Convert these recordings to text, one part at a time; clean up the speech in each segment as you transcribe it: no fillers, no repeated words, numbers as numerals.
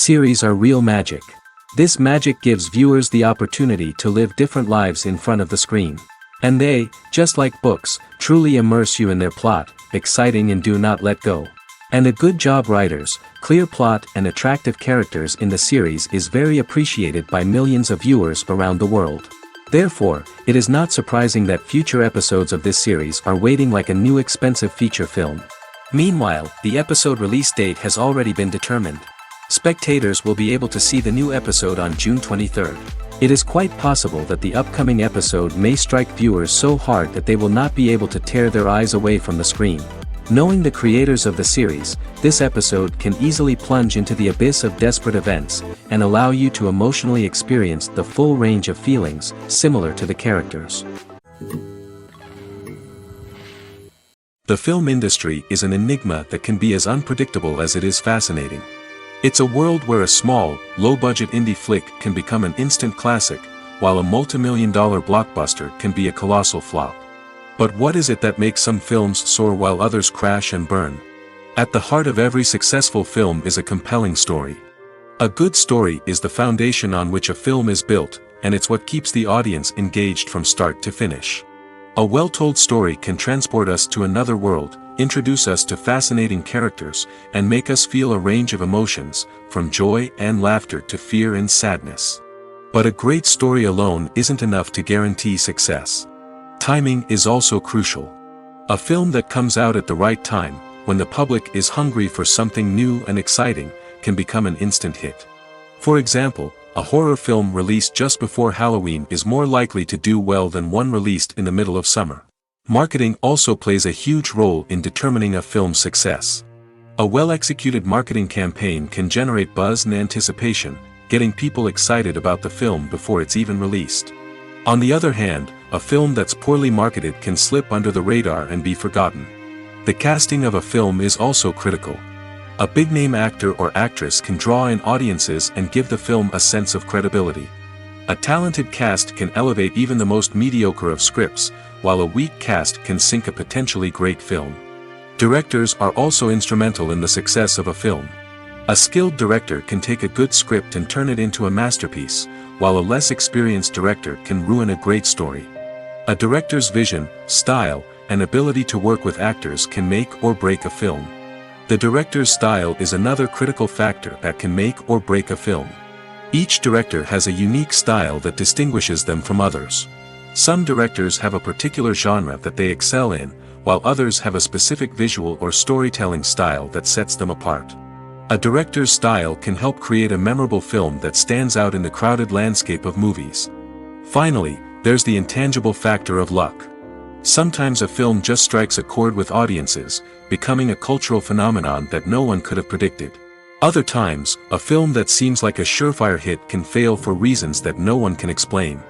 Series are real magic. This magic gives viewers the opportunity to live different lives in front of the screen. And they, just like books, truly immerse you in their plot, exciting and do not let go. And a good job writers, clear plot and attractive characters in the series is very appreciated by millions of viewers around the world. Therefore, it is not surprising that future episodes of this series are waiting like a new expensive feature film. Meanwhile, the episode release date has already been determined. Spectators will be able to see the new episode on June 23rd. It is quite possible that the upcoming episode may strike viewers so hard that they will not be able to tear their eyes away from the screen. Knowing the creators of the series, this episode can easily plunge into the abyss of desperate events, and allow you to emotionally experience the full range of feelings, similar to the characters. The film industry is an enigma that can be as unpredictable as it is fascinating. It's a world where a small, low-budget indie flick can become an instant classic, while a multi-million-dollar blockbuster can be a colossal flop. But what is it that makes some films soar while others crash and burn? At the heart of every successful film is a compelling story. A good story is the foundation on which a film is built, and it's what keeps the audience engaged from start to finish. A well-told story can transport us to another world, introduce us to fascinating characters, and make us feel a range of emotions, from joy and laughter to fear and sadness. But a great story alone isn't enough to guarantee success. Timing is also crucial. A film that comes out at the right time, when the public is hungry for something new and exciting, can become an instant hit. For example, a horror film released just before Halloween is more likely to do well than one released in the middle of summer. Marketing also plays a huge role in determining a film's success. A well-executed marketing campaign can generate buzz and anticipation, getting people excited about the film before it's even released. On the other hand, a film that's poorly marketed can slip under the radar and be forgotten. The casting of a film is also critical. A big-name actor or actress can draw in audiences and give the film a sense of credibility. A talented cast can elevate even the most mediocre of scripts, while a weak cast can sink a potentially great film. Directors are also instrumental in the success of a film. A skilled director can take a good script and turn it into a masterpiece, while a less experienced director can ruin a great story. A director's vision, style, and ability to work with actors can make or break a film. The director's style is another critical factor that can make or break a film. Each director has a unique style that distinguishes them from others. Some directors have a particular genre that they excel in, while others have a specific visual or storytelling style that sets them apart. A director's style can help create a memorable film that stands out in the crowded landscape of movies. Finally, there's the intangible factor of luck. Sometimes a film just strikes a chord with audiences, becoming a cultural phenomenon that no one could have predicted. Other times, a film that seems like a surefire hit can fail for reasons that no one can explain.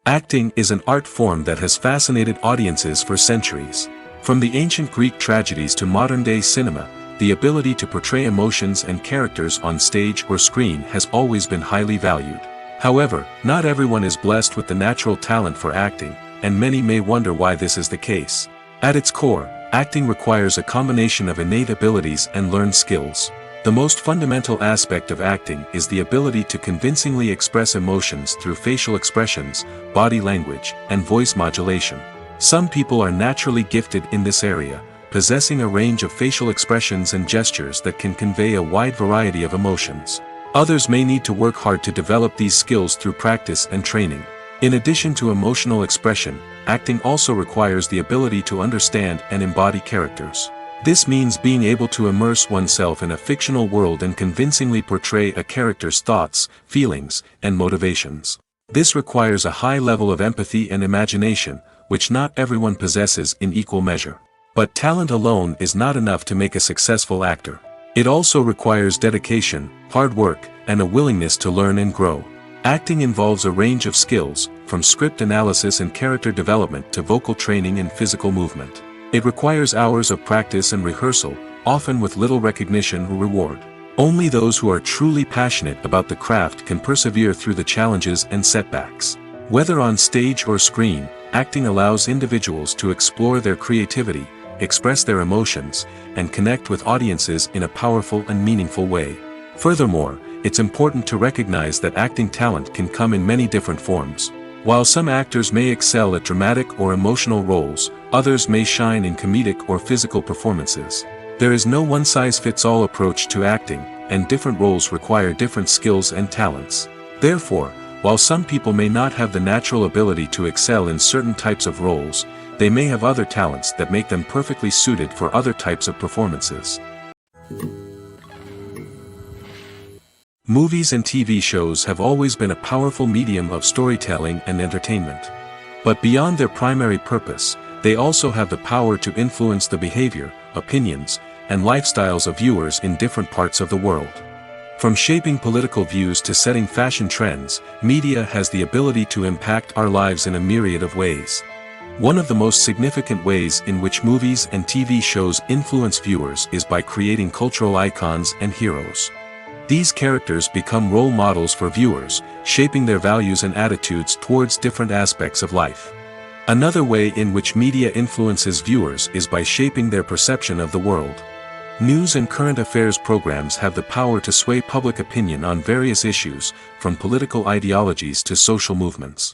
Acting is an art form that has fascinated audiences for centuries. From the ancient Greek tragedies to modern-day cinema, the ability to portray emotions and characters on stage or screen has always been highly valued. However, not everyone is blessed with the natural talent for acting, and many may wonder why this is the case. At its core, acting requires a combination of innate abilities and learned skills. The most fundamental aspect of acting is the ability to convincingly express emotions through facial expressions, body language, and voice modulation. Some people are naturally gifted in this area, possessing a range of facial expressions and gestures that can convey a wide variety of emotions. Others may need to work hard to develop these skills through practice and training. In addition to emotional expression, acting also requires the ability to understand and embody characters. This means being able to immerse oneself in a fictional world and convincingly portray a character's thoughts, feelings, and motivations. This requires a high level of empathy and imagination, which not everyone possesses in equal measure. But talent alone is not enough to make a successful actor. It also requires dedication, hard work, and a willingness to learn and grow. Acting involves a range of skills, from script analysis and character development to vocal training and physical movement. It requires hours of practice and rehearsal, often with little recognition or reward. Only those who are truly passionate about the craft can persevere through the challenges and setbacks. Whether on stage or screen, acting allows individuals to explore their creativity, express their emotions, and connect with audiences in a powerful and meaningful way. Furthermore, it's important to recognize that acting talent can come in many different forms. While some actors may excel at dramatic or emotional roles, others may shine in comedic or physical performances. There is no one-size-fits-all approach to acting, and different roles require different skills and talents. Therefore, while some people may not have the natural ability to excel in certain types of roles, they may have other talents that make them perfectly suited for other types of performances. Movies and TV shows have always been a powerful medium of storytelling and entertainment. But beyond their primary purpose, they also have the power to influence the behavior, opinions, and lifestyles of viewers in different parts of the world. From shaping political views to setting fashion trends, media has the ability to impact our lives in a myriad of ways. One of the most significant ways in which movies and TV shows influence viewers is by creating cultural icons and heroes. These characters become role models for viewers, shaping their values and attitudes towards different aspects of life. Another way in which media influences viewers is by shaping their perception of the world. News and current affairs programs have the power to sway public opinion on various issues, from political ideologies to social movements.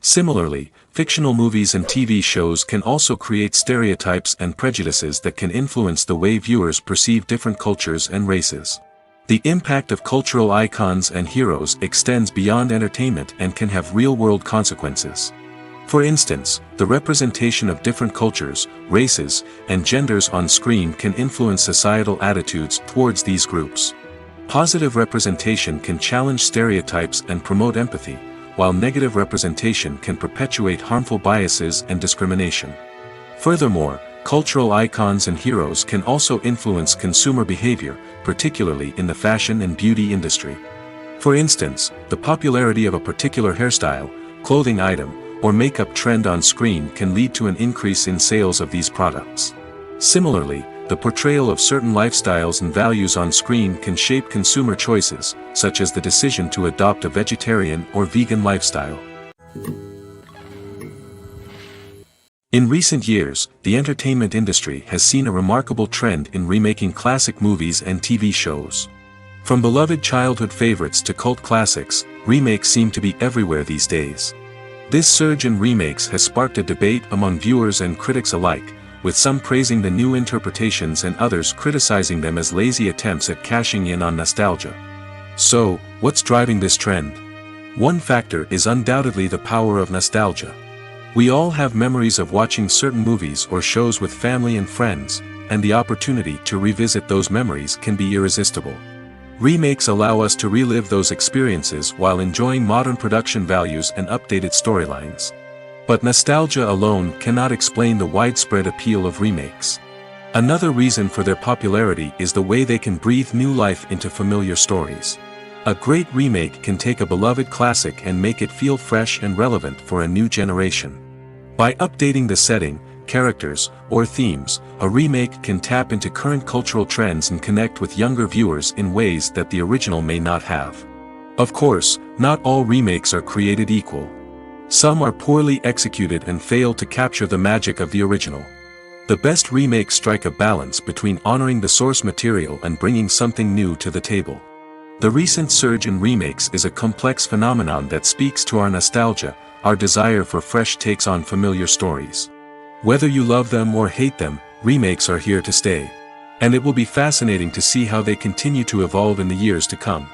Similarly, fictional movies and TV shows can also create stereotypes and prejudices that can influence the way viewers perceive different cultures and races. The impact of cultural icons and heroes extends beyond entertainment and can have real-world consequences. For instance, the representation of different cultures, races, and genders on screen can influence societal attitudes towards these groups. Positive representation can challenge stereotypes and promote empathy, while negative representation can perpetuate harmful biases and discrimination. Furthermore, cultural icons and heroes can also influence consumer behavior, particularly in the fashion and beauty industry. For instance, the popularity of a particular hairstyle, clothing item, or makeup trend on screen can lead to an increase in sales of these products. Similarly, the portrayal of certain lifestyles and values on screen can shape consumer choices, such as the decision to adopt a vegetarian or vegan lifestyle. In recent years, the entertainment industry has seen a remarkable trend in remaking classic movies and TV shows. From beloved childhood favorites to cult classics, remakes seem to be everywhere these days. This surge in remakes has sparked a debate among viewers and critics alike, with some praising the new interpretations and others criticizing them as lazy attempts at cashing in on nostalgia. So, what's driving this trend? One factor is undoubtedly the power of nostalgia. We all have memories of watching certain movies or shows with family and friends, and the opportunity to revisit those memories can be irresistible. Remakes allow us to relive those experiences while enjoying modern production values and updated storylines. But nostalgia alone cannot explain the widespread appeal of remakes. Another reason for their popularity is the way they can breathe new life into familiar stories. A great remake can take a beloved classic and make it feel fresh and relevant for a new generation. By updating the setting, characters, or themes, a remake can tap into current cultural trends and connect with younger viewers in ways that the original may not have. Of course, not all remakes are created equal. Some are poorly executed and fail to capture the magic of the original. The best remakes strike a balance between honoring the source material and bringing something new to the table. The recent surge in remakes is a complex phenomenon that speaks to our nostalgia, our desire for fresh takes on familiar stories. Whether you love them or hate them, remakes are here to stay. And it will be fascinating to see how they continue to evolve in the years to come.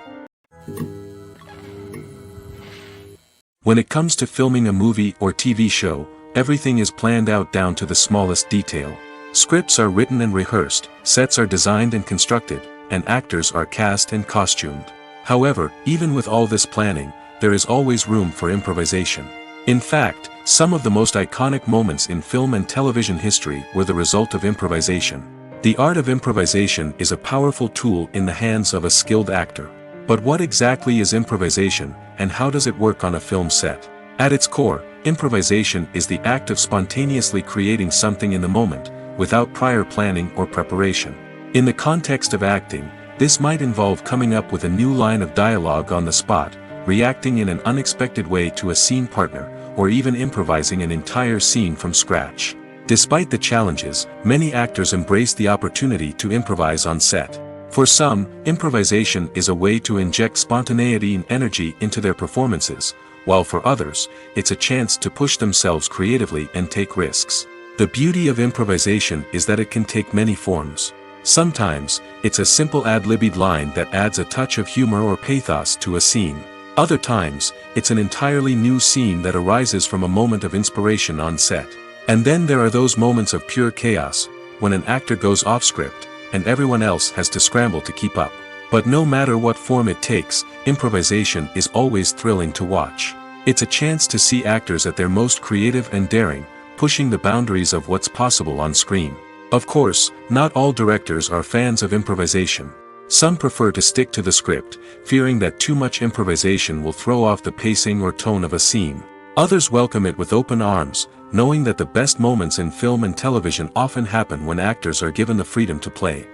When it comes to filming a movie or TV show, everything is planned out down to the smallest detail. Scripts are written and rehearsed, sets are designed and constructed, and actors are cast and costumed. However, even with all this planning, there is always room for improvisation. In fact, some of the most iconic moments in film and television history were the result of improvisation. The art of improvisation is a powerful tool in the hands of a skilled actor. But what exactly is improvisation, and how does it work on a film set? At its core, improvisation is the act of spontaneously creating something in the moment, without prior planning or preparation. In the context of acting, this might involve coming up with a new line of dialogue on the spot, reacting in an unexpected way to a scene partner, or even improvising an entire scene from scratch. Despite the challenges, many actors embrace the opportunity to improvise on set. For some, improvisation is a way to inject spontaneity and energy into their performances, while for others, it's a chance to push themselves creatively and take risks. The beauty of improvisation is that it can take many forms. Sometimes, it's a simple ad-libbed line that adds a touch of humor or pathos to a scene. Other times, it's an entirely new scene that arises from a moment of inspiration on set. And then there are those moments of pure chaos, when an actor goes off script, and everyone else has to scramble to keep up. But no matter what form it takes, improvisation is always thrilling to watch. It's a chance to see actors at their most creative and daring, pushing the boundaries of what's possible on screen. Of course, not all directors are fans of improvisation. Some prefer to stick to the script, fearing that too much improvisation will throw off the pacing or tone of a scene. Others welcome it with open arms, knowing that the best moments in film and television often happen when actors are given the freedom to play.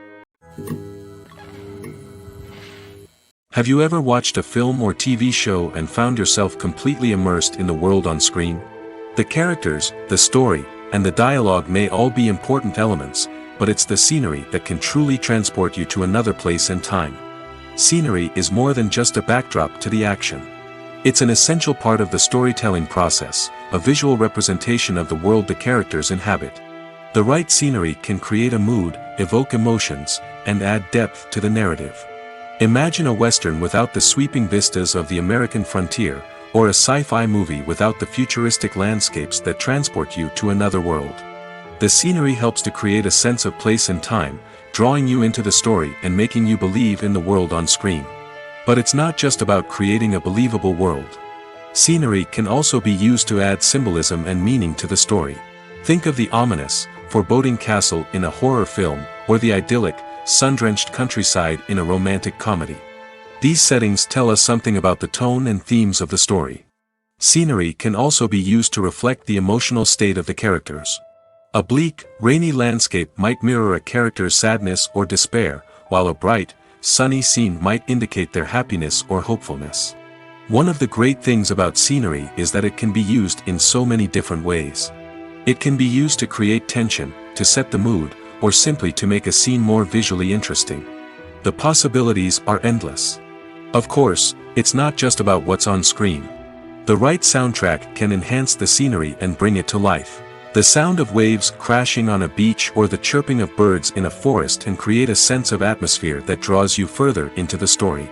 Have you ever watched a film or TV show and found yourself completely immersed in the world on screen? The characters, the story, and the dialogue may all be important elements, but it's the scenery that can truly transport you to another place and time. Scenery is more than just a backdrop to the action. It's an essential part of the storytelling process, a visual representation of the world the characters inhabit. The right scenery can create a mood, evoke emotions, and add depth to the narrative. Imagine a western without the sweeping vistas of the American frontier, or a sci-fi movie without the futuristic landscapes that transport you to another world. The scenery helps to create a sense of place and time, drawing you into the story and making you believe in the world on screen. But it's not just about creating a believable world. Scenery can also be used to add symbolism and meaning to the story. Think of the ominous, foreboding castle in a horror film, or the idyllic, sun-drenched countryside in a romantic comedy. These settings tell us something about the tone and themes of the story. Scenery can also be used to reflect the emotional state of the characters. A bleak, rainy landscape might mirror a character's sadness or despair, while a bright, sunny scene might indicate their happiness or hopefulness. One of the great things about scenery is that it can be used in so many different ways. It can be used to create tension, to set the mood, or simply to make a scene more visually interesting. The possibilities are endless. Of course, it's not just about what's on screen. The right soundtrack can enhance the scenery and bring it to life. The sound of waves crashing on a beach or the chirping of birds in a forest can create a sense of atmosphere that draws you further into the story.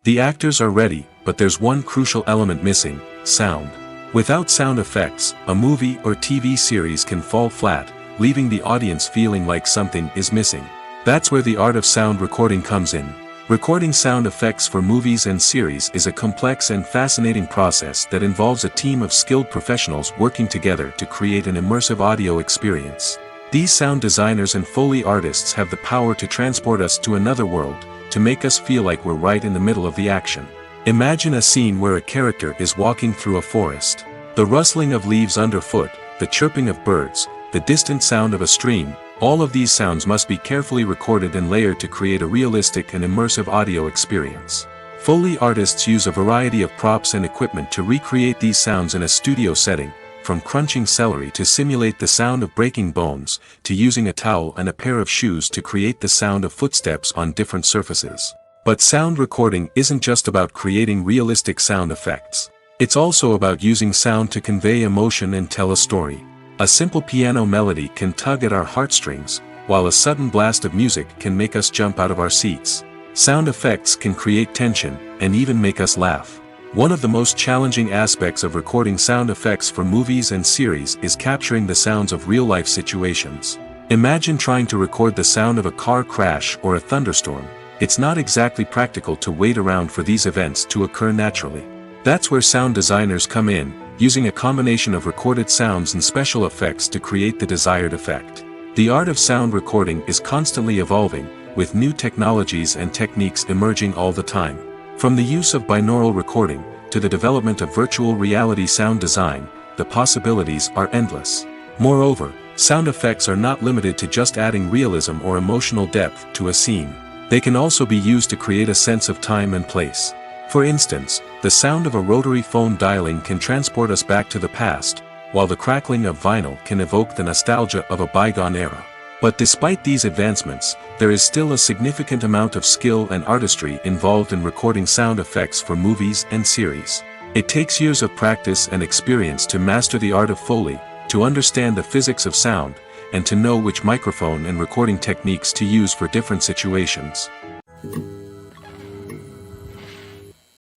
The actors are ready, but there's one crucial element missing: sound. Without sound effects, a movie or TV series can fall flat, leaving the audience feeling like something is missing. That's where the art of sound recording comes in. Recording sound effects for movies and series is a complex and fascinating process that involves a team of skilled professionals working together to create an immersive audio experience. These sound designers and Foley artists have the power to transport us to another world, to make us feel like we're right in the middle of the action. Imagine a scene where a character is walking through a forest. The rustling of leaves underfoot, the chirping of birds, the distant sound of a stream, all of these sounds must be carefully recorded and layered to create a realistic and immersive audio experience. Foley artists use a variety of props and equipment to recreate these sounds in a studio setting, from crunching celery to simulate the sound of breaking bones, to using a towel and a pair of shoes to create the sound of footsteps on different surfaces. But sound recording isn't just about creating realistic sound effects. It's also about using sound to convey emotion and tell a story. A simple piano melody can tug at our heartstrings, while a sudden blast of music can make us jump out of our seats. Sound effects can create tension, and even make us laugh. One of the most challenging aspects of recording sound effects for movies and series is capturing the sounds of real-life situations. Imagine trying to record the sound of a car crash or a thunderstorm. It's not exactly practical to wait around for these events to occur naturally. That's where sound designers come in, using a combination of recorded sounds and special effects to create the desired effect. The art of sound recording is constantly evolving, with new technologies and techniques emerging all the time. From the use of binaural recording, to the development of virtual reality sound design, the possibilities are endless. Moreover, sound effects are not limited to just adding realism or emotional depth to a scene. They can also be used to create a sense of time and place. For instance, the sound of a rotary phone dialing can transport us back to the past, while the crackling of vinyl can evoke the nostalgia of a bygone era. But despite these advancements, there is still a significant amount of skill and artistry involved in recording sound effects for movies and series. It takes years of practice and experience to master the art of Foley, to understand the physics of sound, and to know which microphone and recording techniques to use for different situations.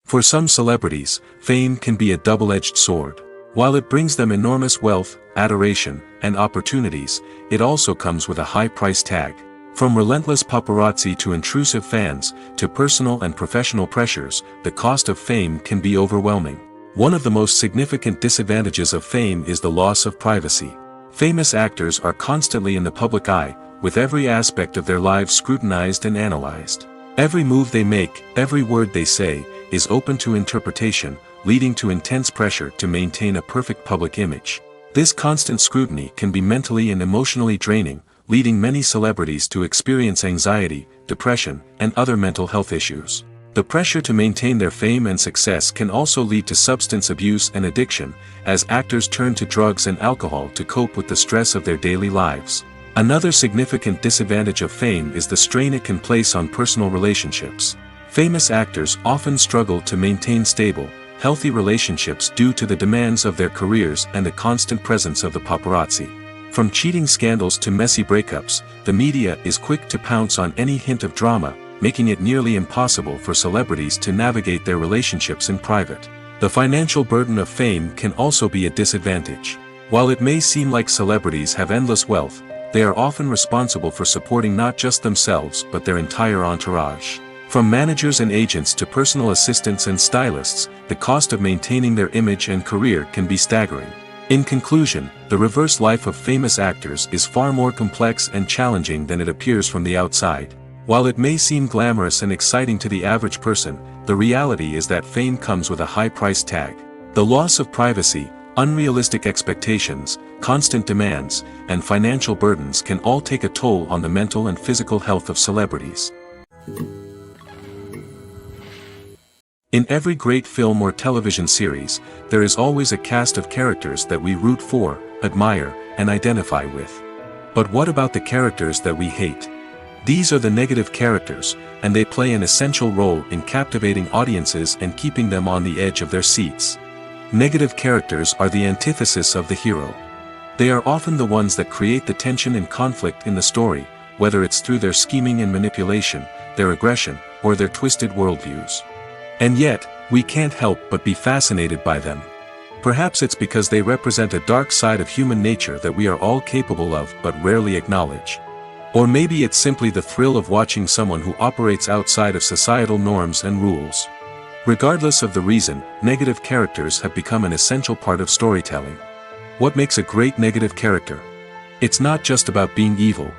For some celebrities, fame can be a double-edged sword. While it brings them enormous wealth, adoration, and opportunities, it also comes with a high price tag. From relentless paparazzi to intrusive fans, to personal and professional pressures, the cost of fame can be overwhelming. One of the most significant disadvantages of fame is the loss of privacy. Famous actors are constantly in the public eye, with every aspect of their lives scrutinized and analyzed. Every move they make, every word they say, is open to interpretation, leading to intense pressure to maintain a perfect public image. This constant scrutiny can be mentally and emotionally draining, leading many celebrities to experience anxiety, depression, and other mental health issues. The pressure to maintain their fame and success can also lead to substance abuse and addiction, as actors turn to drugs and alcohol to cope with the stress of their daily lives. Another significant disadvantage of fame is the strain it can place on personal relationships. Famous actors often struggle to maintain stable, healthy relationships due to the demands of their careers and the constant presence of the paparazzi. From cheating scandals to messy breakups, the media is quick to pounce on any hint of drama, making it nearly impossible for celebrities to navigate their relationships in private. The financial burden of fame can also be a disadvantage. While it may seem like celebrities have endless wealth, they are often responsible for supporting not just themselves but their entire entourage. From managers and agents to personal assistants and stylists, the cost of maintaining their image and career can be staggering. In conclusion, the reverse life of famous actors is far more complex and challenging than it appears from the outside. While it may seem glamorous and exciting to the average person, the reality is that fame comes with a high price tag. The loss of privacy, unrealistic expectations, constant demands, and financial burdens can all take a toll on the mental and physical health of celebrities. In every great film or television series, there is always a cast of characters that we root for, admire, and identify with. But what about the characters that we hate? These are the negative characters, and they play an essential role in captivating audiences and keeping them on the edge of their seats. Negative characters are the antithesis of the hero. They are often the ones that create the tension and conflict in the story, whether it's through their scheming and manipulation, their aggression, or their twisted worldviews. And yet, we can't help but be fascinated by them. Perhaps it's because they represent a dark side of human nature that we are all capable of but rarely acknowledge. Or maybe it's simply the thrill of watching someone who operates outside of societal norms and rules. Regardless of the reason, negative characters have become an essential part of storytelling. What makes a great negative character? It's not just about being evil.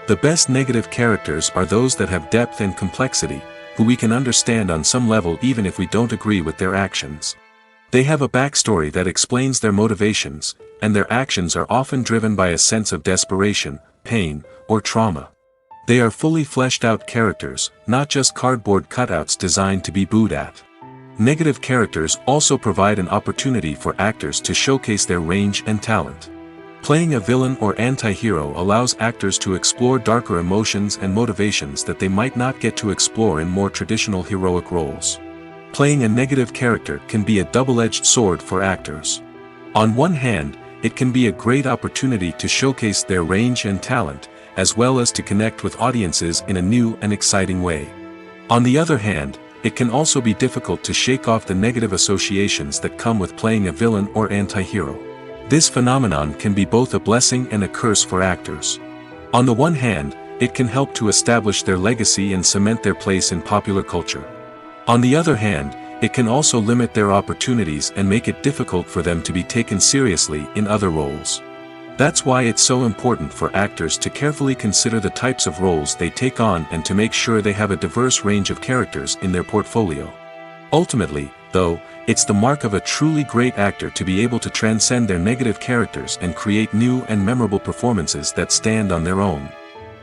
The best negative characters are those that have depth and complexity, who we can understand on some level even if we don't agree with their actions. They have a backstory that explains their motivations, and their actions are often driven by a sense of desperation, pain, or trauma. They are fully fleshed out characters, not just cardboard cutouts designed to be booed at. Negative characters also provide an opportunity for actors to showcase their range and talent. Playing a villain or anti-hero allows actors to explore darker emotions and motivations that they might not get to explore in more traditional heroic roles. Playing a negative character can be a double-edged sword for actors. On one hand, it can be a great opportunity to showcase their range and talent, as well as to connect with audiences in a new and exciting way. On the other hand, it can also be difficult to shake off the negative associations that come with playing a villain or anti-hero. This phenomenon can be both a blessing and a curse for actors. On the one hand, it can help to establish their legacy and cement their place in popular culture. On the other hand, it can also limit their opportunities and make it difficult for them to be taken seriously in other roles. That's why it's so important for actors to carefully consider the types of roles they take on and to make sure they have a diverse range of characters in their portfolio. Ultimately, though, it's the mark of a truly great actor to be able to transcend their negative characters and create new and memorable performances that stand on their own.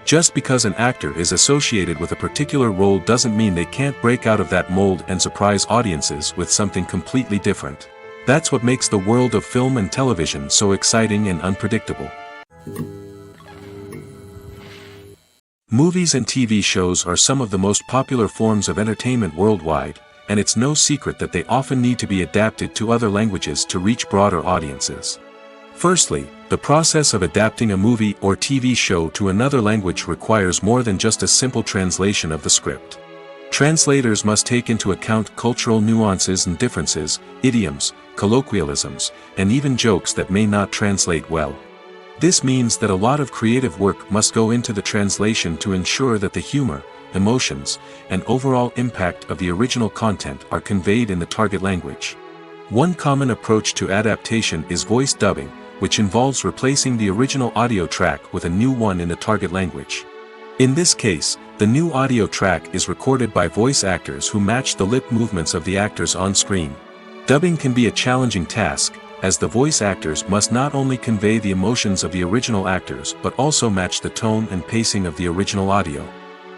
Just because an actor is associated with a particular role doesn't mean they can't break out of that mold and surprise audiences with something completely different. That's what makes the world of film and television so exciting and unpredictable. Movies and TV shows are some of the most popular forms of entertainment worldwide, and it's no secret that they often need to be adapted to other languages to reach broader audiences. Firstly, the process of adapting a movie or TV show to another language requires more than just a simple translation of the script. Translators must take into account cultural nuances and differences, idioms, colloquialisms, and even jokes that may not translate well. This means that a lot of creative work must go into the translation to ensure that the humor, emotions, and overall impact of the original content are conveyed in the target language. One common approach to adaptation is voice dubbing, which involves replacing the original audio track with a new one in the target language. In this case, the new audio track is recorded by voice actors who match the lip movements of the actors on screen. Dubbing can be a challenging task, as the voice actors must not only convey the emotions of the original actors but also match the tone and pacing of the original audio.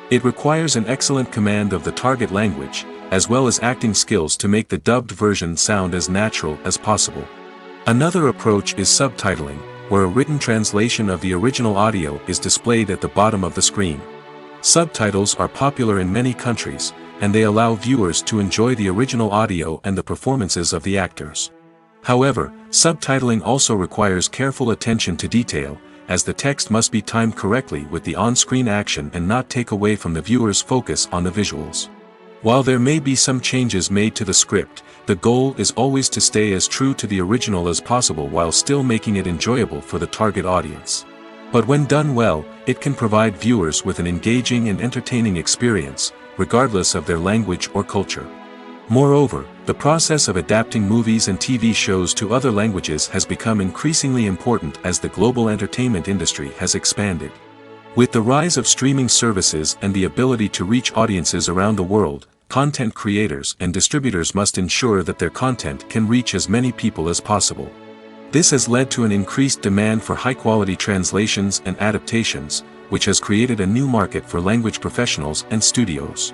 It requires an excellent command of the target language, as well as acting skills to make the dubbed version sound as natural as possible. Another approach is subtitling, where a written translation of the original audio is displayed at the bottom of the screen. Subtitles are popular in many countries, and they allow viewers to enjoy the original audio and the performances of the actors. However, subtitling also requires careful attention to detail, as the text must be timed correctly with the on-screen action and not take away from the viewer's focus on the visuals. While there may be some changes made to the script, the goal is always to stay as true to the original as possible while still making it enjoyable for the target audience. But when done well, it can provide viewers with an engaging and entertaining experience, regardless of their language or culture. Moreover, the process of adapting movies and TV shows to other languages has become increasingly important as the global entertainment industry has expanded. With the rise of streaming services and the ability to reach audiences around the world, content creators and distributors must ensure that their content can reach as many people as possible. This has led to an increased demand for high-quality translations and adaptations, which has created a new market for language professionals and studios.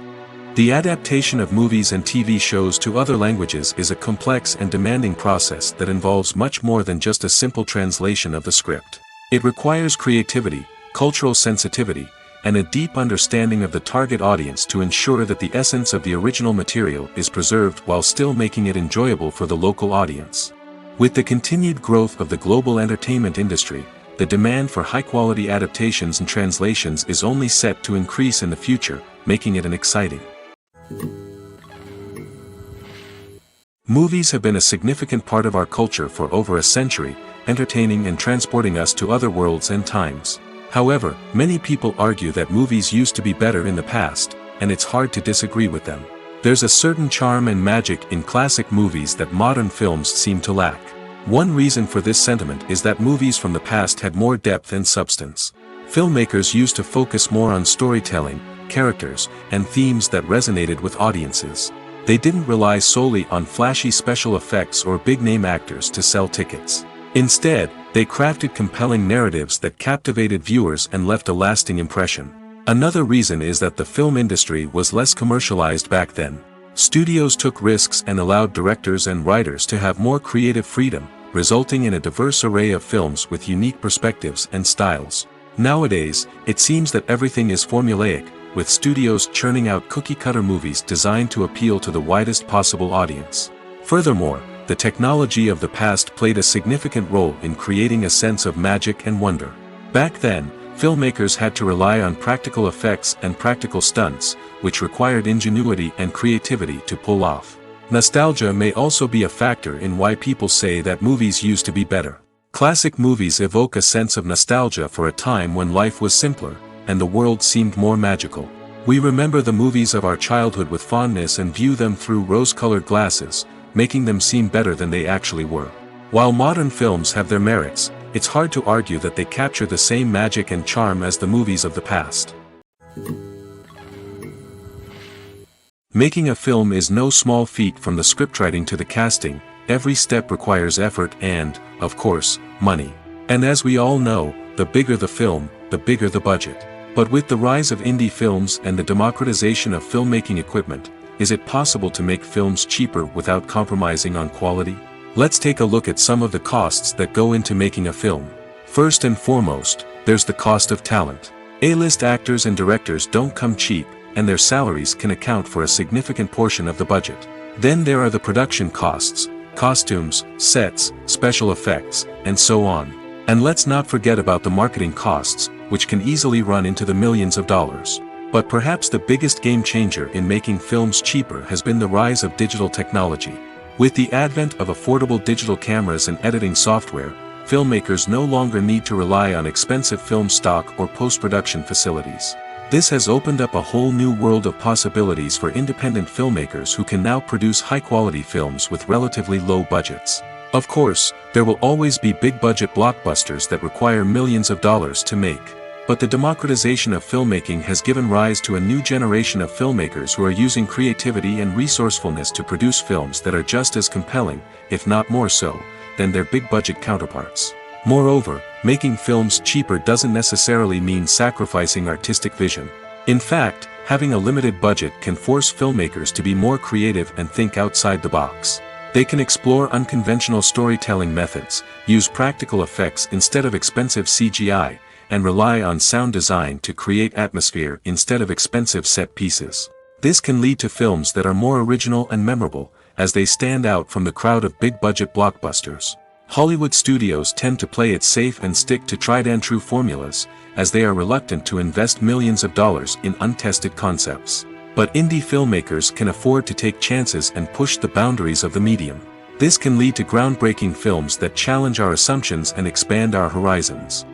The adaptation of movies and TV shows to other languages is a complex and demanding process that involves much more than just a simple translation of the script. It requires creativity, cultural sensitivity, and a deep understanding of the target audience to ensure that the essence of the original material is preserved while still making it enjoyable for the local audience. With the continued growth of the global entertainment industry, the demand for high-quality adaptations and translations is only set to increase in the future, making it an exciting. Movies have been a significant part of our culture for over a century, entertaining and transporting us to other worlds and times. However, many people argue that movies used to be better in the past, and it's hard to disagree with them. There's a certain charm and magic in classic movies that modern films seem to lack. One reason for this sentiment is that movies from the past had more depth and substance. Filmmakers used to focus more on storytelling, characters, and themes that resonated with audiences. They didn't rely solely on flashy special effects or big-name actors to sell tickets. Instead, they crafted compelling narratives that captivated viewers and left a lasting impression. Another reason is that the film industry was less commercialized back then. Studios took risks and allowed directors and writers to have more creative freedom, resulting in a diverse array of films with unique perspectives and styles. Nowadays, it seems that everything is formulaic, with studios churning out cookie-cutter movies designed to appeal to the widest possible audience. Furthermore, the technology of the past played a significant role in creating a sense of magic and wonder. Back then, filmmakers had to rely on practical effects and practical stunts, which required ingenuity and creativity to pull off. Nostalgia may also be a factor in why people say that movies used to be better. Classic movies evoke a sense of nostalgia for a time when life was simpler, and the world seemed more magical. We remember the movies of our childhood with fondness and view them through rose-colored glasses, making them seem better than they actually were. While modern films have their merits, it's hard to argue that they capture the same magic and charm as the movies of the past. Making a film is no small feat. From the scriptwriting to the casting, every step requires effort and, of course, money. And as we all know, the bigger the film, the bigger the budget. But with the rise of indie films and the democratization of filmmaking equipment, is it possible to make films cheaper without compromising on quality? Let's take a look at some of the costs that go into making a film. First and foremost, there's the cost of talent. A-list actors and directors don't come cheap, and their salaries can account for a significant portion of the budget. Then there are the production costs, costumes, sets, special effects, and so on. And let's not forget about the marketing costs, which can easily run into the millions of dollars. But perhaps the biggest game changer in making films cheaper has been the rise of digital technology. With the advent of affordable digital cameras and editing software, filmmakers no longer need to rely on expensive film stock or post-production facilities. This has opened up a whole new world of possibilities for independent filmmakers who can now produce high-quality films with relatively low budgets. Of course, there will always be big-budget blockbusters that require millions of dollars to make. But the democratization of filmmaking has given rise to a new generation of filmmakers who are using creativity and resourcefulness to produce films that are just as compelling, if not more so, than their big-budget counterparts. Moreover, making films cheaper doesn't necessarily mean sacrificing artistic vision. In fact, having a limited budget can force filmmakers to be more creative and think outside the box. They can explore unconventional storytelling methods, use practical effects instead of expensive CGI, and rely on sound design to create atmosphere instead of expensive set pieces. This can lead to films that are more original and memorable, as they stand out from the crowd of big-budget blockbusters. Hollywood studios tend to play it safe and stick to tried-and-true formulas, as they are reluctant to invest millions of dollars in untested concepts. But indie filmmakers can afford to take chances and push the boundaries of the medium. This can lead to groundbreaking films that challenge our assumptions and expand our horizons.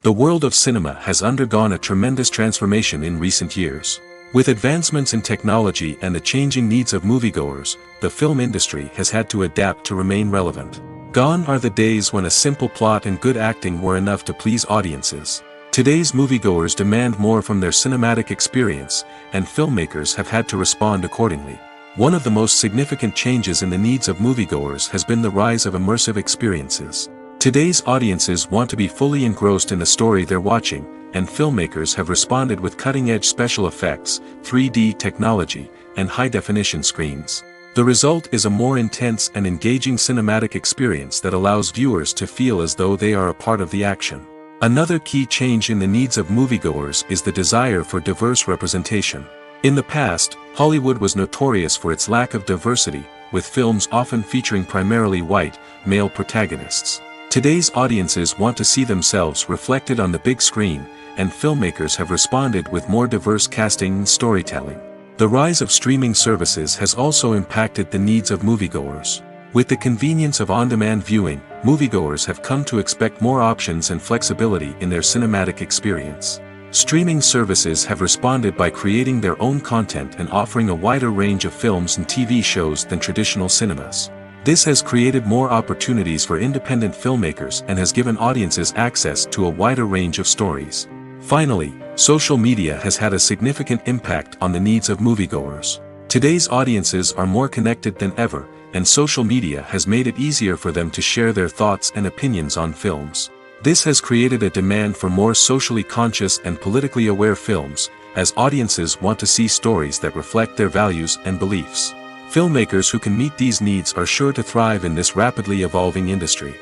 The world of cinema has undergone a tremendous transformation in recent years. With advancements in technology and the changing needs of moviegoers, the film industry has had to adapt to remain relevant. Gone are the days when a simple plot and good acting were enough to please audiences. Today's moviegoers demand more from their cinematic experience, and filmmakers have had to respond accordingly. One of the most significant changes in the needs of moviegoers has been the rise of immersive experiences. Today's audiences want to be fully engrossed in the story they're watching, and filmmakers have responded with cutting-edge special effects, 3D technology, and high-definition screens. The result is a more intense and engaging cinematic experience that allows viewers to feel as though they are a part of the action. Another key change in the needs of moviegoers is the desire for diverse representation. In the past, Hollywood was notorious for its lack of diversity, with films often featuring primarily white, male protagonists. Today's audiences want to see themselves reflected on the big screen, and filmmakers have responded with more diverse casting and storytelling. The rise of streaming services has also impacted the needs of moviegoers. With the convenience of on-demand viewing, moviegoers have come to expect more options and flexibility in their cinematic experience. Streaming services have responded by creating their own content and offering a wider range of films and TV shows than traditional cinemas. This has created more opportunities for independent filmmakers and has given audiences access to a wider range of stories. Finally, social media has had a significant impact on the needs of moviegoers. Today's audiences are more connected than ever, and social media has made it easier for them to share their thoughts and opinions on films. This has created a demand for more socially conscious and politically aware films, as audiences want to see stories that reflect their values and beliefs. Filmmakers who can meet these needs are sure to thrive in this rapidly evolving industry.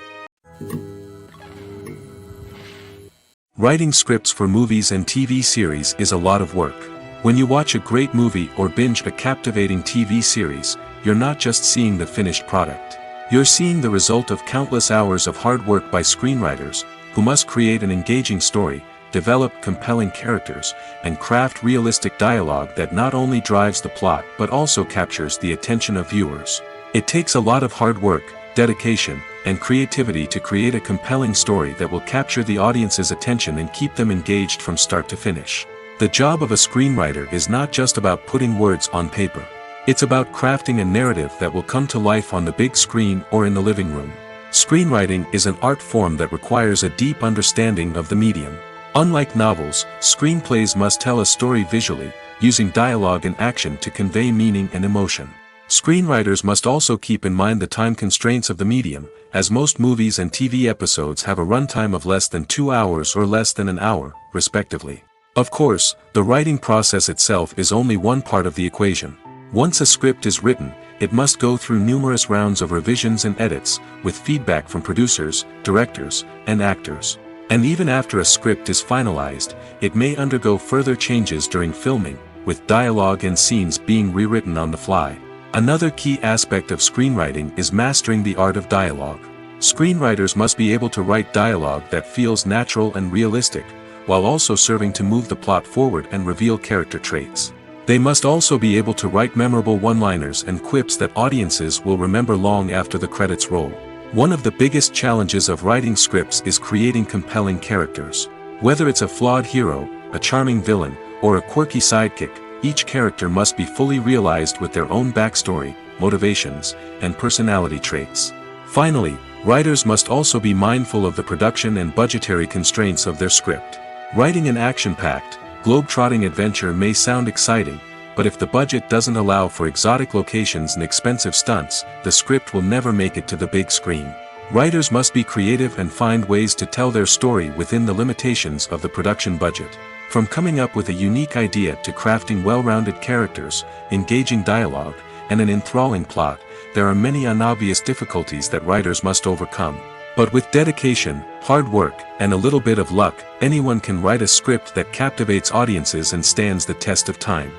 Writing scripts for movies and TV series is a lot of work. When you watch a great movie or binge a captivating TV series, you're not just seeing the finished product. You're seeing the result of countless hours of hard work by screenwriters, who must create an engaging story, develop compelling characters, and craft realistic dialogue that not only drives the plot but also captures the attention of viewers. It takes a lot of hard work, dedication, and creativity to create a compelling story that will capture the audience's attention and keep them engaged from start to finish. The job of a screenwriter is not just about putting words on paper. It's about crafting a narrative that will come to life on the big screen or in the living room. Screenwriting is an art form that requires a deep understanding of the medium. Unlike novels, screenplays must tell a story visually, using dialogue and action to convey meaning and emotion. Screenwriters must also keep in mind the time constraints of the medium, as most movies and TV episodes have a runtime of less than 2 hours or less than an hour, respectively. Of course, the writing process itself is only one part of the equation. Once a script is written, it must go through numerous rounds of revisions and edits, with feedback from producers, directors, and actors. And even after a script is finalized, it may undergo further changes during filming, with dialogue and scenes being rewritten on the fly. Another key aspect of screenwriting is mastering the art of dialogue. Screenwriters must be able to write dialogue that feels natural and realistic, while also serving to move the plot forward and reveal character traits. They must also be able to write memorable one-liners and quips that audiences will remember long after the credits roll. One of the biggest challenges of writing scripts is creating compelling characters. Whether it's a flawed hero, a charming villain, or a quirky sidekick, each character must be fully realized with their own backstory, motivations, and personality traits. Finally, writers must also be mindful of the production and budgetary constraints of their script. Writing an action-packed, globe-trotting adventure may sound exciting, but if the budget doesn't allow for exotic locations and expensive stunts, the script will never make it to the big screen. Writers must be creative and find ways to tell their story within the limitations of the production budget. From coming up with a unique idea to crafting well-rounded characters, engaging dialogue, and an enthralling plot, there are many unobvious difficulties that writers must overcome. But with dedication, hard work, and a little bit of luck, anyone can write a script that captivates audiences and stands the test of time.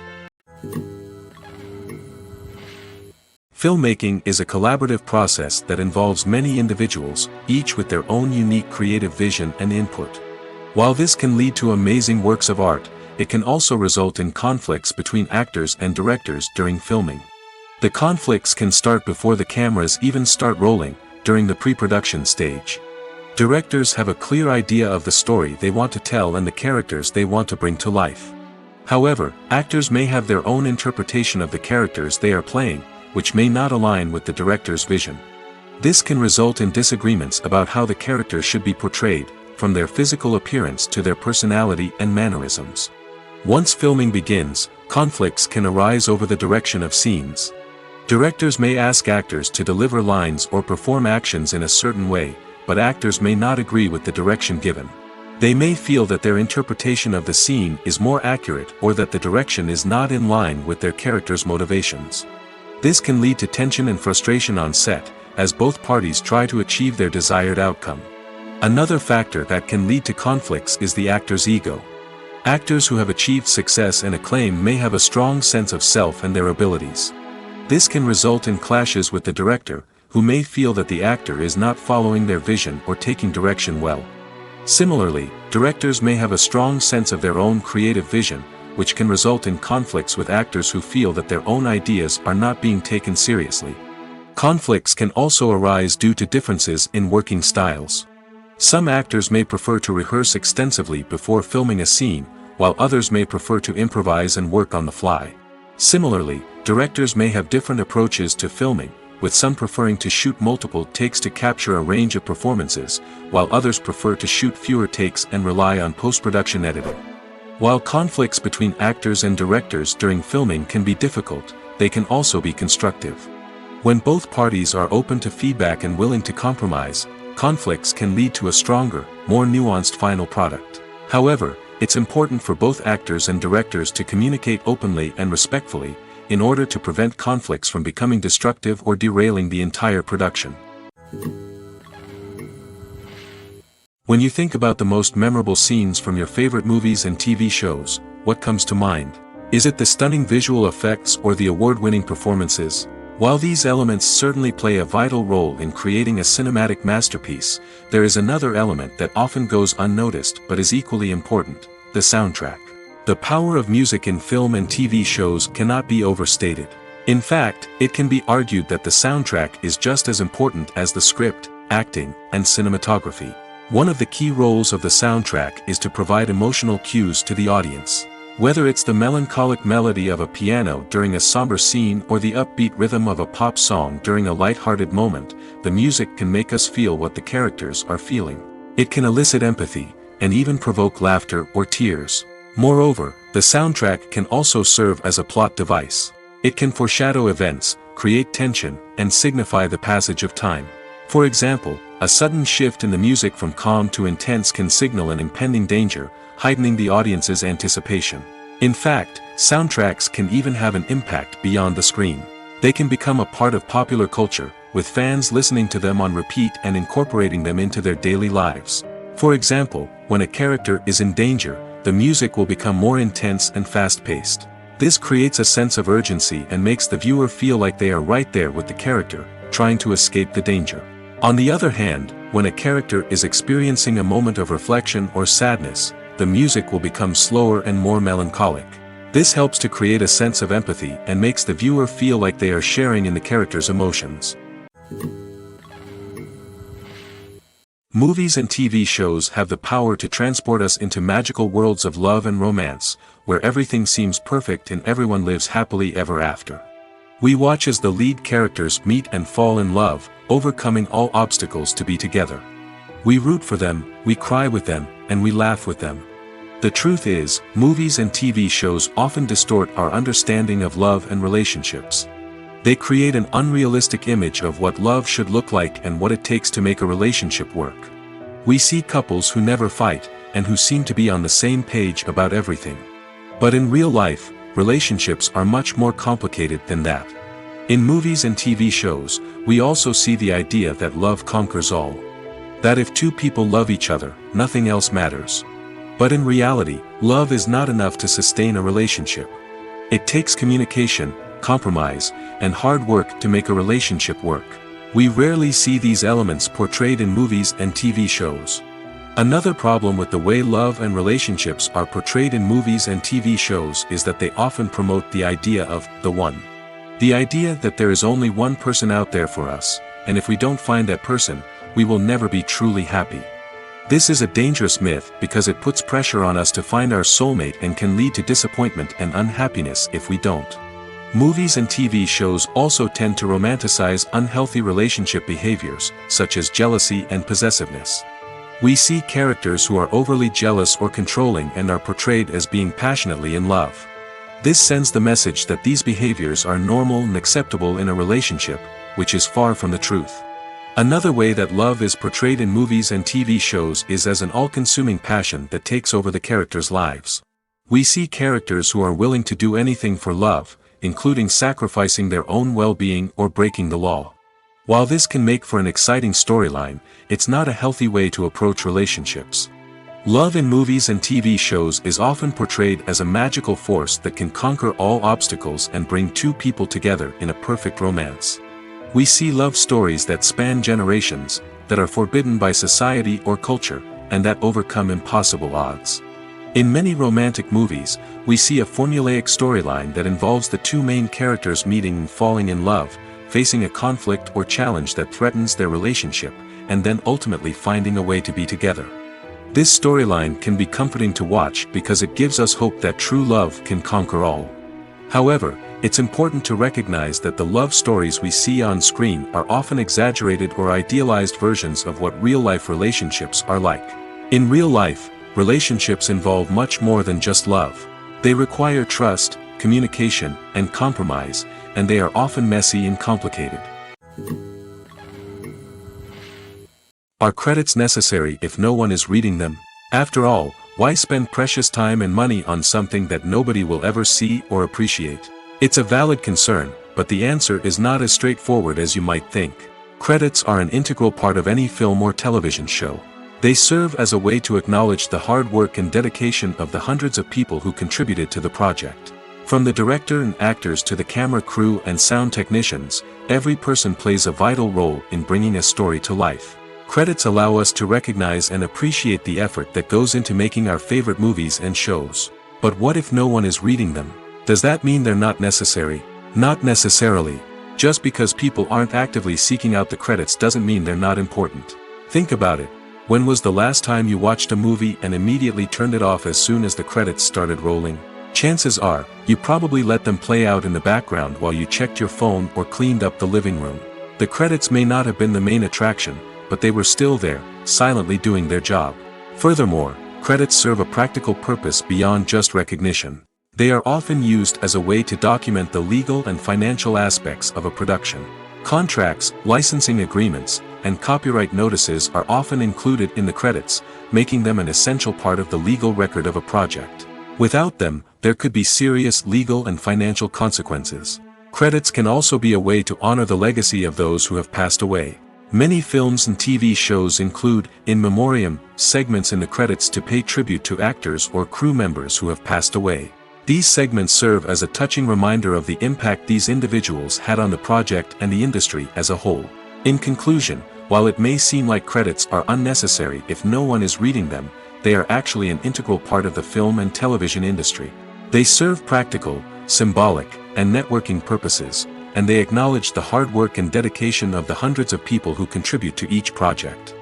Filmmaking is a collaborative process that involves many individuals, each with their own unique creative vision and input. While this can lead to amazing works of art, it can also result in conflicts between actors and directors during filming. The conflicts can start before the cameras even start rolling, during the pre-production stage. Directors have a clear idea of the story they want to tell and the characters they want to bring to life. However, actors may have their own interpretation of the characters they are playing, which may not align with the director's vision. This can result in disagreements about how the characters should be portrayed, from their physical appearance to their personality and mannerisms. Once filming begins, conflicts can arise over the direction of scenes. Directors may ask actors to deliver lines or perform actions in a certain way, but actors may not agree with the direction given. They may feel that their interpretation of the scene is more accurate or that the direction is not in line with their character's motivations. This can lead to tension and frustration on set, as both parties try to achieve their desired outcome. Another factor that can lead to conflicts is the actor's ego. Actors who have achieved success and acclaim may have a strong sense of self and their abilities. This can result in clashes with the director, who may feel that the actor is not following their vision or taking direction well. Similarly, directors may have a strong sense of their own creative vision, which can result in conflicts with actors who feel that their own ideas are not being taken seriously. Conflicts can also arise due to differences in working styles. Some actors may prefer to rehearse extensively before filming a scene, while others may prefer to improvise and work on the fly. Similarly, directors may have different approaches to filming, with some preferring to shoot multiple takes to capture a range of performances, while others prefer to shoot fewer takes and rely on post-production editing. While conflicts between actors and directors during filming can be difficult, they can also be constructive. When both parties are open to feedback and willing to compromise, conflicts can lead to a stronger, more nuanced final product. However, it's important for both actors and directors to communicate openly and respectfully, in order to prevent conflicts from becoming destructive or derailing the entire production. When you think about the most memorable scenes from your favorite movies and TV shows, what comes to mind? Is it the stunning visual effects or the award-winning performances? While these elements certainly play a vital role in creating a cinematic masterpiece, there is another element that often goes unnoticed but is equally important: the soundtrack. The power of music in film and TV shows cannot be overstated. In fact, it can be argued that the soundtrack is just as important as the script, acting, and cinematography. One of the key roles of the soundtrack is to provide emotional cues to the audience. Whether it's the melancholic melody of a piano during a somber scene or the upbeat rhythm of a pop song during a light-hearted moment, the music can make us feel what the characters are feeling. It can elicit empathy, and even provoke laughter or tears. Moreover, the soundtrack can also serve as a plot device. It can foreshadow events, create tension, and signify the passage of time. For example, a sudden shift in the music from calm to intense can signal an impending danger, heightening the audience's anticipation. In fact, soundtracks can even have an impact beyond the screen. They can become a part of popular culture, with fans listening to them on repeat and incorporating them into their daily lives. For example, when a character is in danger, the music will become more intense and fast-paced. This creates a sense of urgency and makes the viewer feel like they are right there with the character, trying to escape the danger. On the other hand, when a character is experiencing a moment of reflection or sadness, the music will become slower and more melancholic. This helps to create a sense of empathy and makes the viewer feel like they are sharing in the character's emotions. Movies and TV shows have the power to transport us into magical worlds of love and romance, where everything seems perfect and everyone lives happily ever after. We watch as the lead characters meet and fall in love, overcoming all obstacles to be together. We root for them, we cry with them, and we laugh with them. The truth is, movies and TV shows often distort our understanding of love and relationships. They create an unrealistic image of what love should look like and what it takes to make a relationship work. We see couples who never fight, and who seem to be on the same page about everything. But in real life, relationships are much more complicated than that. In movies and TV shows, we also see the idea that love conquers all. That if two people love each other, nothing else matters. But in reality, love is not enough to sustain a relationship. It takes communication, compromise, and hard work to make a relationship work. We rarely see these elements portrayed in movies and TV shows. Another problem with the way love and relationships are portrayed in movies and TV shows is that they often promote the idea of the one. The idea that there is only one person out there for us, and if we don't find that person, we will never be truly happy. This is a dangerous myth because it puts pressure on us to find our soulmate and can lead to disappointment and unhappiness if we don't. Movies and TV shows also tend to romanticize unhealthy relationship behaviors, such as jealousy and possessiveness. We see characters who are overly jealous or controlling and are portrayed as being passionately in love. This sends the message that these behaviors are normal and acceptable in a relationship, which is far from the truth. Another way that love is portrayed in movies and TV shows is as an all-consuming passion that takes over the characters' lives. We see characters who are willing to do anything for love, including sacrificing their own well-being or breaking the law. While this can make for an exciting storyline, it's not a healthy way to approach relationships. Love in movies and TV shows is often portrayed as a magical force that can conquer all obstacles and bring two people together in a perfect romance. We see love stories that span generations, that are forbidden by society or culture, and that overcome impossible odds. In many romantic movies, we see a formulaic storyline that involves the two main characters meeting and falling in love, facing a conflict or challenge that threatens their relationship, and then ultimately finding a way to be together. This storyline can be comforting to watch because it gives us hope that true love can conquer all. However, it's important to recognize that the love stories we see on screen are often exaggerated or idealized versions of what real-life relationships are like. In real life, relationships involve much more than just love. They require trust, communication, and compromise, and they are often messy and complicated. Are credits necessary if no one is reading them? After all, why spend precious time and money on something that nobody will ever see or appreciate? It's a valid concern, but the answer is not as straightforward as you might think. Credits are an integral part of any film or television show. They serve as a way to acknowledge the hard work and dedication of the hundreds of people who contributed to the project. From the director and actors to the camera crew and sound technicians, every person plays a vital role in bringing a story to life. Credits allow us to recognize and appreciate the effort that goes into making our favorite movies and shows. But what if no one is reading them? Does that mean they're not necessary? Not necessarily. Just because people aren't actively seeking out the credits doesn't mean they're not important. Think about it. When was the last time you watched a movie and immediately turned it off as soon as the credits started rolling? Chances are, you probably let them play out in the background while you checked your phone or cleaned up the living room. The credits may not have been the main attraction, but they were still there, silently doing their job. Furthermore, credits serve a practical purpose beyond just recognition. They are often used as a way to document the legal and financial aspects of a production. Contracts, licensing agreements, and copyright notices are often included in the credits, making them an essential part of the legal record of a project. Without them, there could be serious legal and financial consequences. Credits can also be a way to honor the legacy of those who have passed away. Many films and TV shows include, in memoriam, segments in the credits to pay tribute to actors or crew members who have passed away. These segments serve as a touching reminder of the impact these individuals had on the project and the industry as a whole. In conclusion, while it may seem like credits are unnecessary if no one is reading them, they are actually an integral part of the film and television industry. They serve practical, symbolic, and networking purposes, and they acknowledge the hard work and dedication of the hundreds of people who contribute to each project.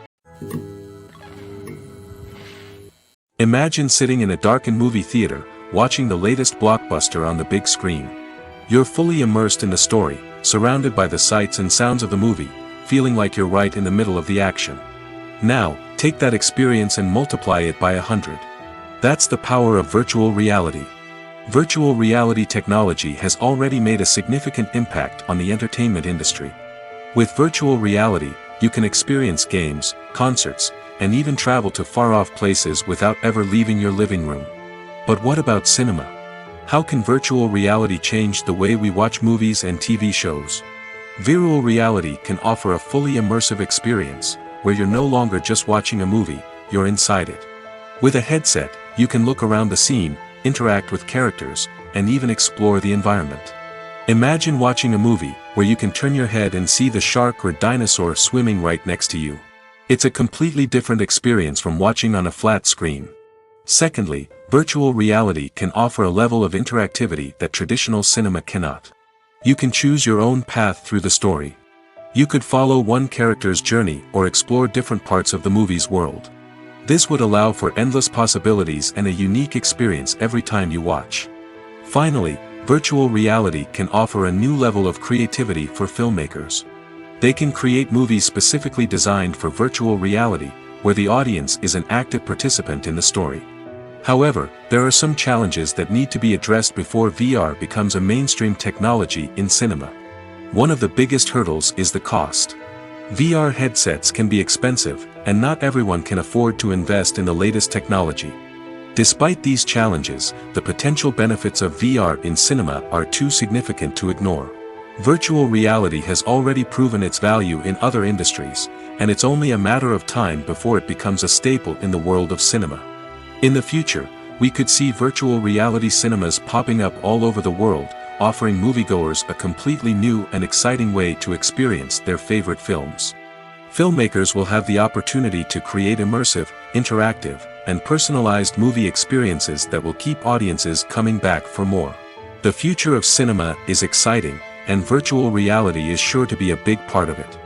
Imagine sitting in a darkened movie theater, watching the latest blockbuster on the big screen. You're fully immersed in the story, surrounded by the sights and sounds of the movie, feeling like you're right in the middle of the action. Now, take that experience and multiply it by 100. That's the power of virtual reality. Virtual reality technology has already made a significant impact on the entertainment industry. With virtual reality, you can experience games, concerts, and even travel to far-off places without ever leaving your living room. But what about cinema? How can virtual reality change the way we watch movies and TV shows? Virtual reality can offer a fully immersive experience, where you're no longer just watching a movie, you're inside it. With a headset, you can look around the scene, interact with characters, and even explore the environment. Imagine watching a movie where you can turn your head and see the shark or dinosaur swimming right next to you. It's a completely different experience from watching on a flat screen. Secondly, virtual reality can offer a level of interactivity that traditional cinema cannot. You can choose your own path through the story. You could follow one character's journey or explore different parts of the movie's world. This would allow for endless possibilities and a unique experience every time you watch. Finally, virtual reality can offer a new level of creativity for filmmakers. They can create movies specifically designed for virtual reality, where the audience is an active participant in the story. However, there are some challenges that need to be addressed before VR becomes a mainstream technology in cinema. One of the biggest hurdles is the cost. VR headsets can be expensive, and not everyone can afford to invest in the latest technology. Despite these challenges, the potential benefits of VR in cinema are too significant to ignore. Virtual reality has already proven its value in other industries, and it's only a matter of time before it becomes a staple in the world of cinema. In the future, we could see virtual reality cinemas popping up all over the world, offering moviegoers a completely new and exciting way to experience their favorite films. Filmmakers will have the opportunity to create immersive, interactive, and personalized movie experiences that will keep audiences coming back for more. The future of cinema is exciting, and virtual reality is sure to be a big part of it.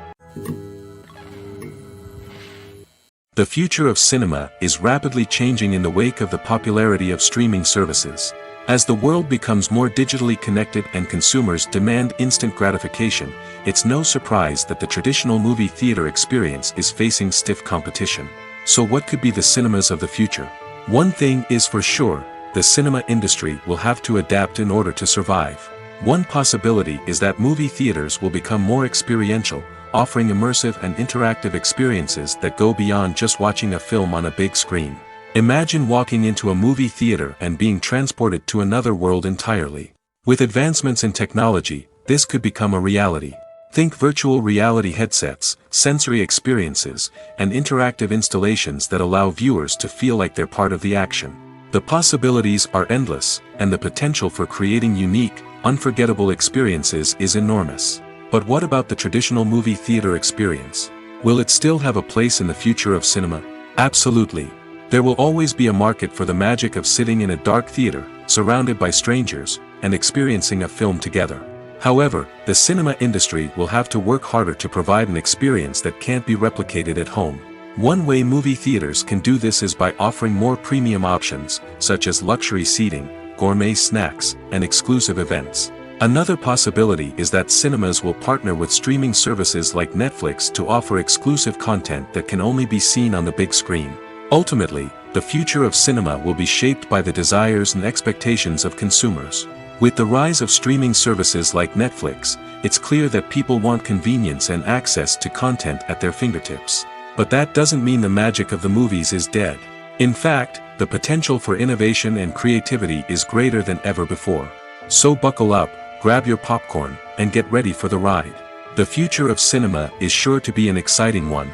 The future of cinema is rapidly changing in the wake of the popularity of streaming services. As the world becomes more digitally connected and consumers demand instant gratification, it's no surprise that the traditional movie theater experience is facing stiff competition. So what could be the cinemas of the future? One thing is for sure, the cinema industry will have to adapt in order to survive. One possibility is that movie theaters will become more experiential, offering immersive and interactive experiences that go beyond just watching a film on a big screen. Imagine walking into a movie theater and being transported to another world entirely. With advancements in technology, this could become a reality. Think virtual reality headsets, sensory experiences, and interactive installations that allow viewers to feel like they're part of the action. The possibilities are endless, and the potential for creating unique, unforgettable experiences is enormous. But what about the traditional movie theater experience? Will it still have a place in the future of cinema? Absolutely. There will always be a market for the magic of sitting in a dark theater, surrounded by strangers, and experiencing a film together. However, the cinema industry will have to work harder to provide an experience that can't be replicated at home. One way movie theaters can do this is by offering more premium options, such as luxury seating, gourmet snacks, and exclusive events. Another possibility is that cinemas will partner with streaming services like Netflix to offer exclusive content that can only be seen on the big screen. Ultimately, the future of cinema will be shaped by the desires and expectations of consumers. With the rise of streaming services like Netflix, it's clear that people want convenience and access to content at their fingertips. But that doesn't mean the magic of the movies is dead. In fact, the potential for innovation and creativity is greater than ever before. So buckle up, grab your popcorn, and get ready for the ride. The future of cinema is sure to be an exciting one.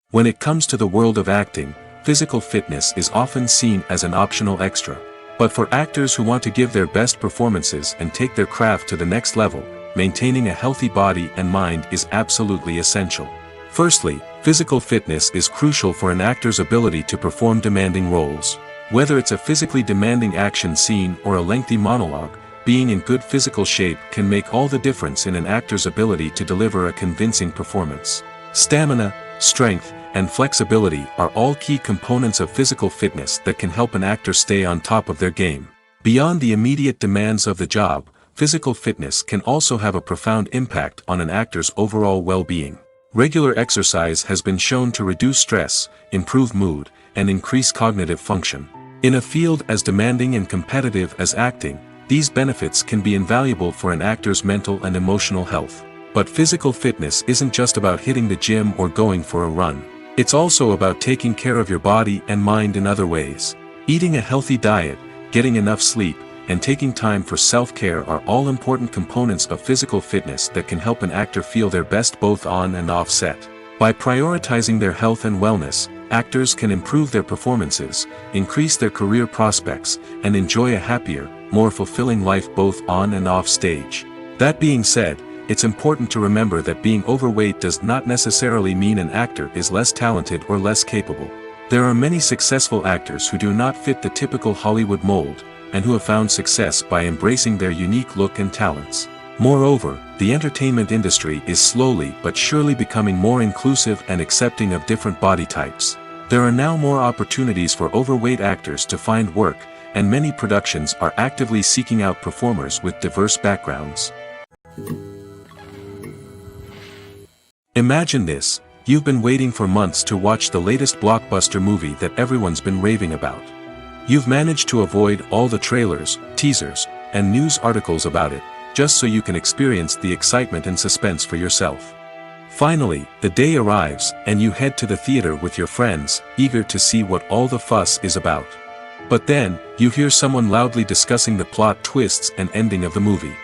When it comes to the world of acting, physical fitness is often seen as an optional extra. But for actors who want to give their best performances and take their craft to the next level, maintaining a healthy body and mind is absolutely essential. Firstly, physical fitness is crucial for an actor's ability to perform demanding roles. Whether it's a physically demanding action scene or a lengthy monologue, being in good physical shape can make all the difference in an actor's ability to deliver a convincing performance. Stamina, strength, and flexibility are all key components of physical fitness that can help an actor stay on top of their game. Beyond the immediate demands of the job, physical fitness can also have a profound impact on an actor's overall well-being. Regular exercise has been shown to reduce stress, improve mood, and increase cognitive function. In a field as demanding and competitive as acting, these benefits can be invaluable for an actor's mental and emotional health. But physical fitness isn't just about hitting the gym or going for a run. It's also about taking care of your body and mind in other ways. Eating a healthy diet, getting enough sleep, and taking time for self-care are all important components of physical fitness that can help an actor feel their best both on and off set. By prioritizing their health and wellness, actors can improve their performances, increase their career prospects, and enjoy a happier, more fulfilling life both on and off stage. That being said, it's important to remember that being overweight does not necessarily mean an actor is less talented or less capable. There are many successful actors who do not fit the typical Hollywood mold, and who have found success by embracing their unique look and talents. Moreover, the entertainment industry is slowly but surely becoming more inclusive and accepting of different body types. There are now more opportunities for overweight actors to find work, and many productions are actively seeking out performers with diverse backgrounds. Imagine this: you've been waiting for months to watch the latest blockbuster movie that everyone's been raving about. You've managed to avoid all the trailers, teasers, and news articles about it, just so you can experience the excitement and suspense for yourself. Finally, the day arrives, and you head to the theater with your friends, eager to see what all the fuss is about. But then, you hear someone loudly discussing the plot twists and ending of the movie.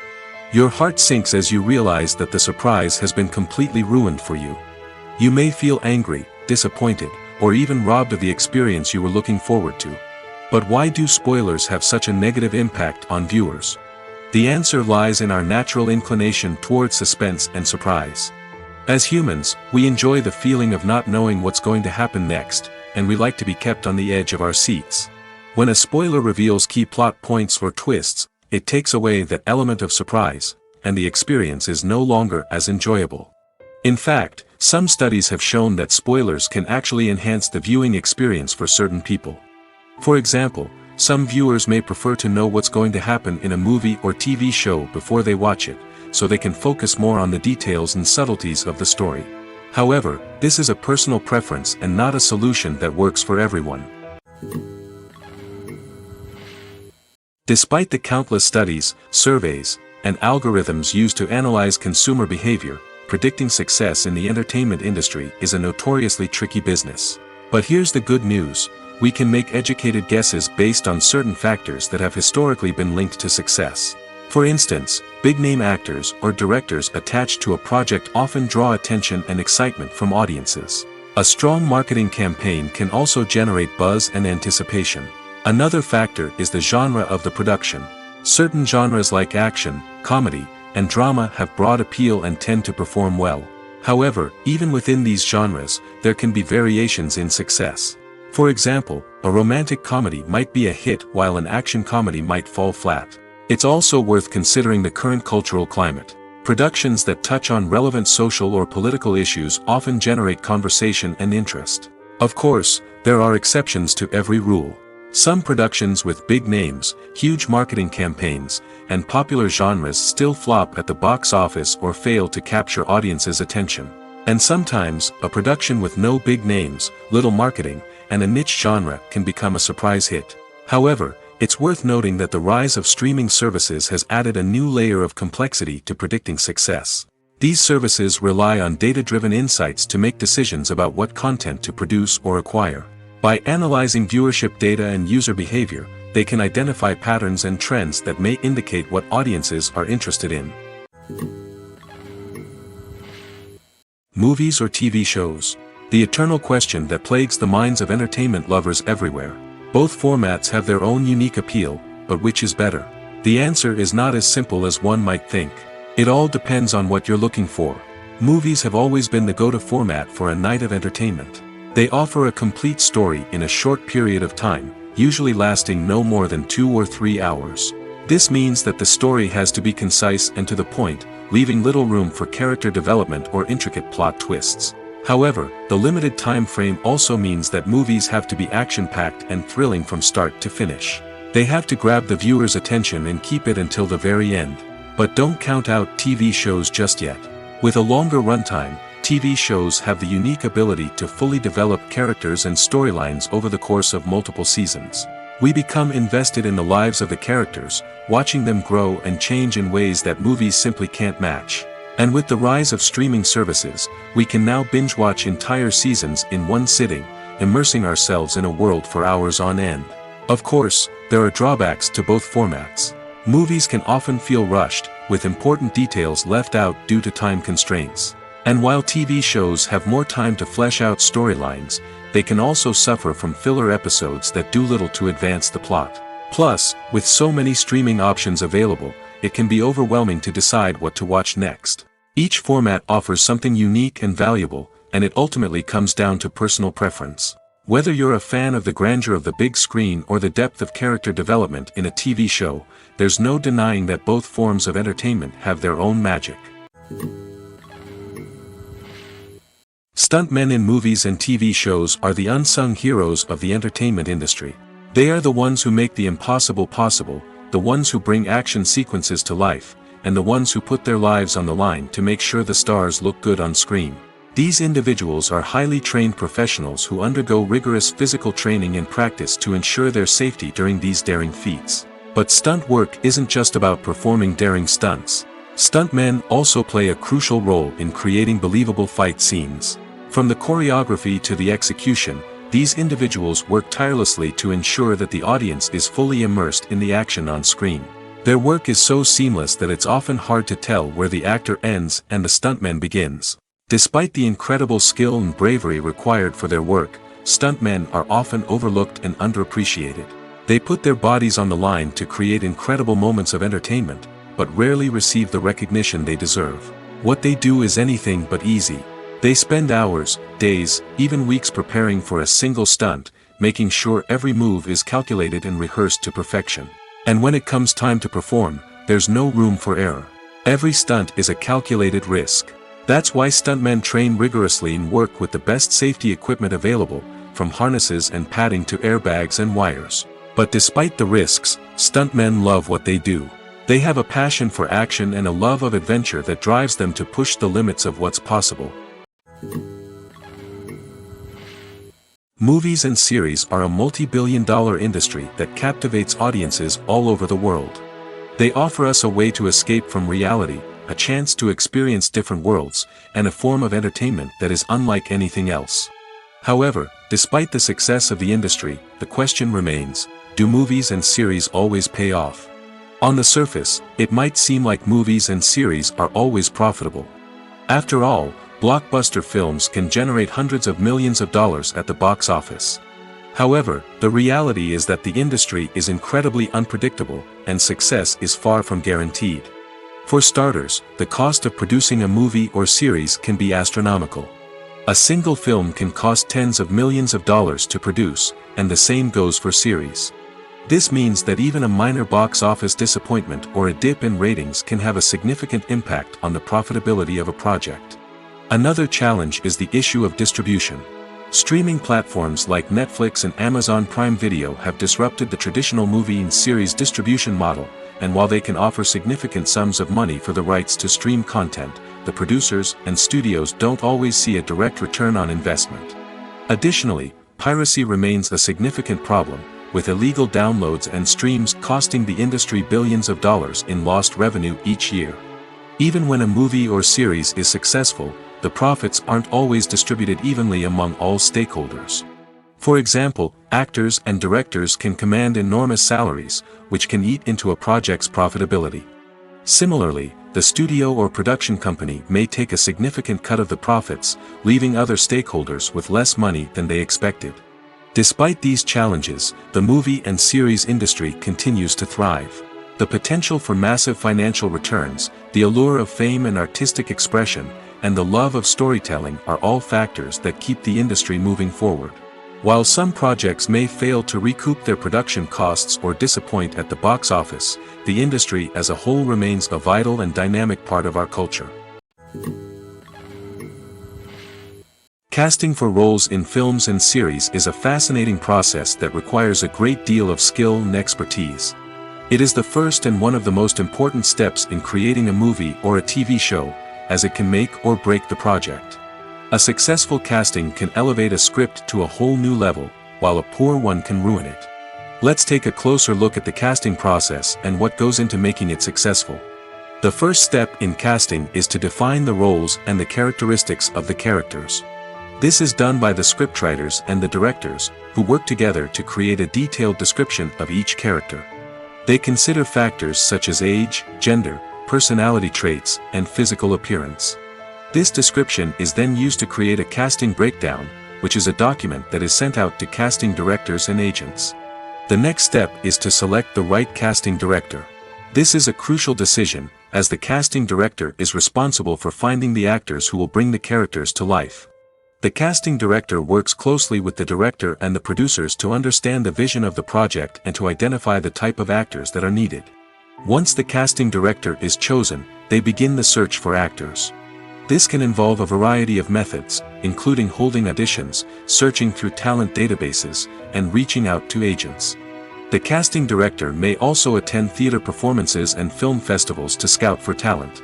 Your heart sinks as you realize that the surprise has been completely ruined for you. You may feel angry, disappointed, or even robbed of the experience you were looking forward to. But why do spoilers have such a negative impact on viewers? The answer lies in our natural inclination towards suspense and surprise. As humans, we enjoy the feeling of not knowing what's going to happen next, and we like to be kept on the edge of our seats. When a spoiler reveals key plot points or twists, it takes away that element of surprise, and the experience is no longer as enjoyable. In fact, some studies have shown that spoilers can actually enhance the viewing experience for certain people. For example, some viewers may prefer to know what's going to happen in a movie or TV show before they watch it, so they can focus more on the details and subtleties of the story. However, this is a personal preference and not a solution that works for everyone. Despite the countless studies, surveys, and algorithms used to analyze consumer behavior, predicting success in the entertainment industry is a notoriously tricky business. But here's the good news: we can make educated guesses based on certain factors that have historically been linked to success. For instance, big-name actors or directors attached to a project often draw attention and excitement from audiences. A strong marketing campaign can also generate buzz and anticipation. Another factor is the genre of the production. Certain genres like action, comedy, and drama have broad appeal and tend to perform well. However, even within these genres, there can be variations in success. For example, a romantic comedy might be a hit while an action comedy might fall flat. It's also worth considering the current cultural climate. Productions that touch on relevant social or political issues often generate conversation and interest. Of course, there are exceptions to every rule. Some productions with big names, huge marketing campaigns, and popular genres still flop at the box office or fail to capture audiences' attention. And sometimes, a production with no big names, little marketing, and a niche genre can become a surprise hit. However, it's worth noting that the rise of streaming services has added a new layer of complexity to predicting success. These services rely on data-driven insights to make decisions about what content to produce or acquire. By analyzing viewership data and user behavior, they can identify patterns and trends that may indicate what audiences are interested in. Movies or TV shows? The eternal question that plagues the minds of entertainment lovers everywhere. Both formats have their own unique appeal, but which is better? The answer is not as simple as one might think. It all depends on what you're looking for. Movies have always been the go-to format for a night of entertainment. They offer a complete story in a short period of time, usually lasting no more than 2 or 3 hours. This means that the story has to be concise and to the point, leaving little room for character development or intricate plot twists. However, the limited time frame also means that movies have to be action-packed and thrilling from start to finish. They have to grab the viewer's attention and keep it until the very end. But don't count out TV shows just yet. With a longer runtime, TV shows have the unique ability to fully develop characters and storylines over the course of multiple seasons. We become invested in the lives of the characters, watching them grow and change in ways that movies simply can't match. And with the rise of streaming services, we can now binge-watch entire seasons in one sitting, immersing ourselves in a world for hours on end. Of course, there are drawbacks to both formats. Movies can often feel rushed, with important details left out due to time constraints. And while TV shows have more time to flesh out storylines, they can also suffer from filler episodes that do little to advance the plot. Plus, with so many streaming options available, it can be overwhelming to decide what to watch next. Each format offers something unique and valuable, and it ultimately comes down to personal preference. Whether you're a fan of the grandeur of the big screen or the depth of character development in a TV show, there's no denying that both forms of entertainment have their own magic. Stuntmen in movies and TV shows are the unsung heroes of the entertainment industry. They are the ones who make the impossible possible, the ones who bring action sequences to life, and the ones who put their lives on the line to make sure the stars look good on screen. These individuals are highly trained professionals who undergo rigorous physical training and practice to ensure their safety during these daring feats. But stunt work isn't just about performing daring stunts. Stuntmen also play a crucial role in creating believable fight scenes. From the choreography to the execution, these individuals work tirelessly to ensure that the audience is fully immersed in the action on screen. Their work is so seamless that it's often hard to tell where the actor ends and the stuntman begins. Despite the incredible skill and bravery required for their work, stuntmen are often overlooked and underappreciated. They put their bodies on the line to create incredible moments of entertainment, but rarely receive the recognition they deserve. What they do is anything but easy. They spend hours, days, even weeks preparing for a single stunt, making sure every move is calculated and rehearsed to perfection. And when it comes time to perform, there's no room for error. Every stunt is a calculated risk. That's why stuntmen train rigorously and work with the best safety equipment available, from harnesses and padding to airbags and wires. But despite the risks, stuntmen love what they do. They have a passion for action and a love of adventure that drives them to push the limits of what's possible. Movies and series are a multi-billion-dollar industry that captivates audiences all over the world. They offer us a way to escape from reality, a chance to experience different worlds, and a form of entertainment that is unlike anything else. However, despite the success of the industry, the question remains, do movies and series always pay off? On the surface, it might seem like movies and series are always profitable. After all, blockbuster films can generate hundreds of millions of dollars at the box office. However, the reality is that the industry is incredibly unpredictable, and success is far from guaranteed. For starters, the cost of producing a movie or series can be astronomical. A single film can cost tens of millions of dollars to produce, and the same goes for series. This means that even a minor box office disappointment or a dip in ratings can have a significant impact on the profitability of a project. Another challenge is the issue of distribution. Streaming platforms like Netflix and Amazon Prime Video have disrupted the traditional movie and series distribution model, and while they can offer significant sums of money for the rights to stream content, the producers and studios don't always see a direct return on investment. Additionally, piracy remains a significant problem, with illegal downloads and streams costing the industry billions of dollars in lost revenue each year. Even when a movie or series is successful, the profits aren't always distributed evenly among all stakeholders. For example, actors and directors can command enormous salaries, which can eat into a project's profitability. Similarly, the studio or production company may take a significant cut of the profits, leaving other stakeholders with less money than they expected. Despite these challenges, the movie and series industry continues to thrive. The potential for massive financial returns, the allure of fame and artistic expression, and the love of storytelling are all factors that keep the industry moving forward. While some projects may fail to recoup their production costs or disappoint at the box office, the industry as a whole remains a vital and dynamic part of our culture. Casting for roles in films and series is a fascinating process that requires a great deal of skill and expertise. It is the first and one of the most important steps in creating a movie or a TV show, as it can make or break the project. A successful casting can elevate a script to a whole new level, while a poor one can ruin it. Let's take a closer look at the casting process and what goes into making it successful. The first step in casting is to define the roles and the characteristics of the characters. This is done by the scriptwriters and the directors, who work together to create a detailed description of each character. They consider factors such as age, gender, personality traits, and physical appearance. This description is then used to create a casting breakdown, which is a document that is sent out to casting directors and agents. The next step is to select the right casting director. This is a crucial decision, as the casting director is responsible for finding the actors who will bring the characters to life. The casting director works closely with the director and the producers to understand the vision of the project and to identify the type of actors that are needed. Once the casting director is chosen, they begin the search for actors. This can involve a variety of methods, including holding auditions, searching through talent databases, and reaching out to agents. The casting director may also attend theater performances and film festivals to scout for talent.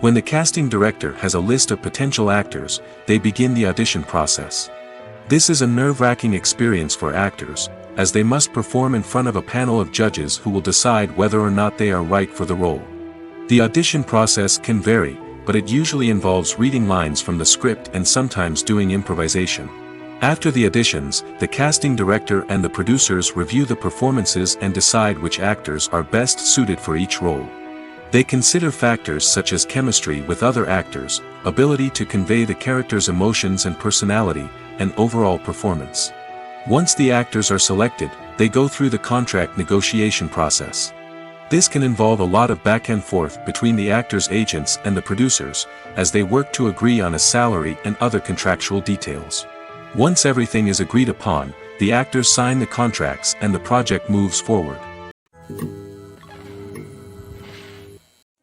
When the casting director has a list of potential actors, they begin the audition process. This is a nerve-wracking experience for actors, as they must perform in front of a panel of judges who will decide whether or not they are right for the role. The audition process can vary, but it usually involves reading lines from the script and sometimes doing improvisation. After the auditions, the casting director and the producers review the performances and decide which actors are best suited for each role. They consider factors such as chemistry with other actors, ability to convey the character's emotions and personality, and overall performance. Once the actors are selected, they go through the contract negotiation process. This can involve a lot of back and forth between the actors' agents and the producers, as they work to agree on a salary and other contractual details. Once everything is agreed upon, the actors sign the contracts and the project moves forward.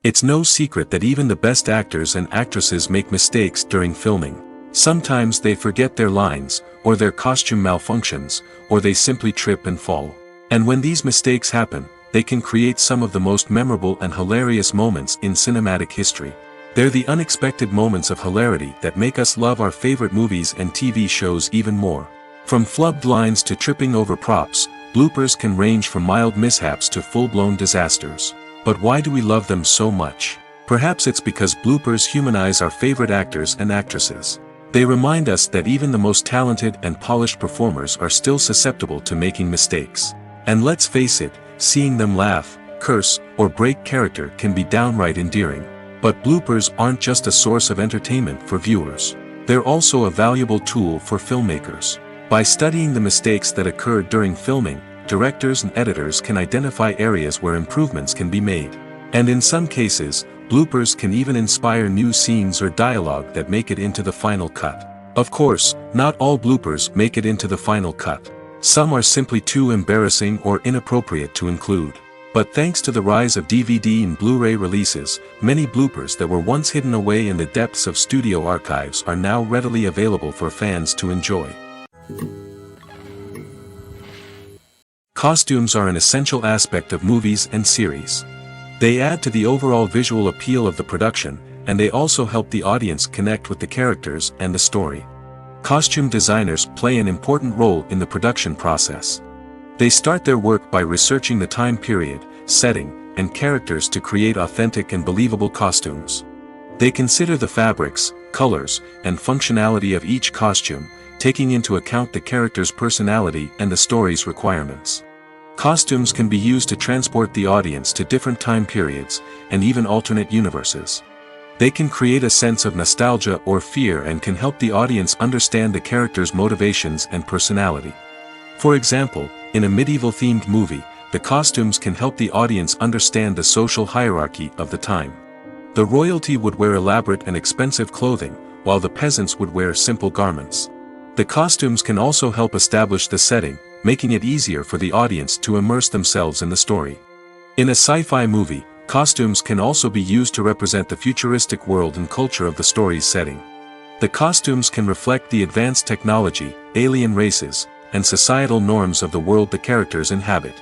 It's no secret that even the best actors and actresses make mistakes during filming. Sometimes they forget their lines, or their costume malfunctions, or they simply trip and fall. And when these mistakes happen, they can create some of the most memorable and hilarious moments in cinematic history. They're the unexpected moments of hilarity that make us love our favorite movies and TV shows even more. From flubbed lines to tripping over props, bloopers can range from mild mishaps to full-blown disasters. But why do we love them so much? Perhaps it's because bloopers humanize our favorite actors and actresses. They remind us that even the most talented and polished performers are still susceptible to making mistakes. And let's face it, seeing them laugh, curse, or break character can be downright endearing. But bloopers aren't just a source of entertainment for viewers. They're also a valuable tool for filmmakers. By studying the mistakes that occurred during filming, directors and editors can identify areas where improvements can be made. And in some cases, bloopers can even inspire new scenes or dialogue that make it into the final cut. Of course, not all bloopers make it into the final cut. Some are simply too embarrassing or inappropriate to include. But thanks to the rise of DVD and Blu-ray releases, many bloopers that were once hidden away in the depths of studio archives are now readily available for fans to enjoy. Costumes are an essential aspect of movies and series. They add to the overall visual appeal of the production, and they also help the audience connect with the characters and the story. Costume designers play an important role in the production process. They start their work by researching the time period, setting, and characters to create authentic and believable costumes. They consider the fabrics, colors, and functionality of each costume, taking into account the character's personality and the story's requirements. Costumes can be used to transport the audience to different time periods, and even alternate universes. They can create a sense of nostalgia or fear and can help the audience understand the character's motivations and personality. For example, in a medieval-themed movie, the costumes can help the audience understand the social hierarchy of the time. The royalty would wear elaborate and expensive clothing, while the peasants would wear simple garments. The costumes can also help establish the setting, making it easier for the audience to immerse themselves in the story. In a sci-fi movie, costumes can also be used to represent the futuristic world and culture of the story's setting. The costumes can reflect the advanced technology, alien races, and societal norms of the world the characters inhabit.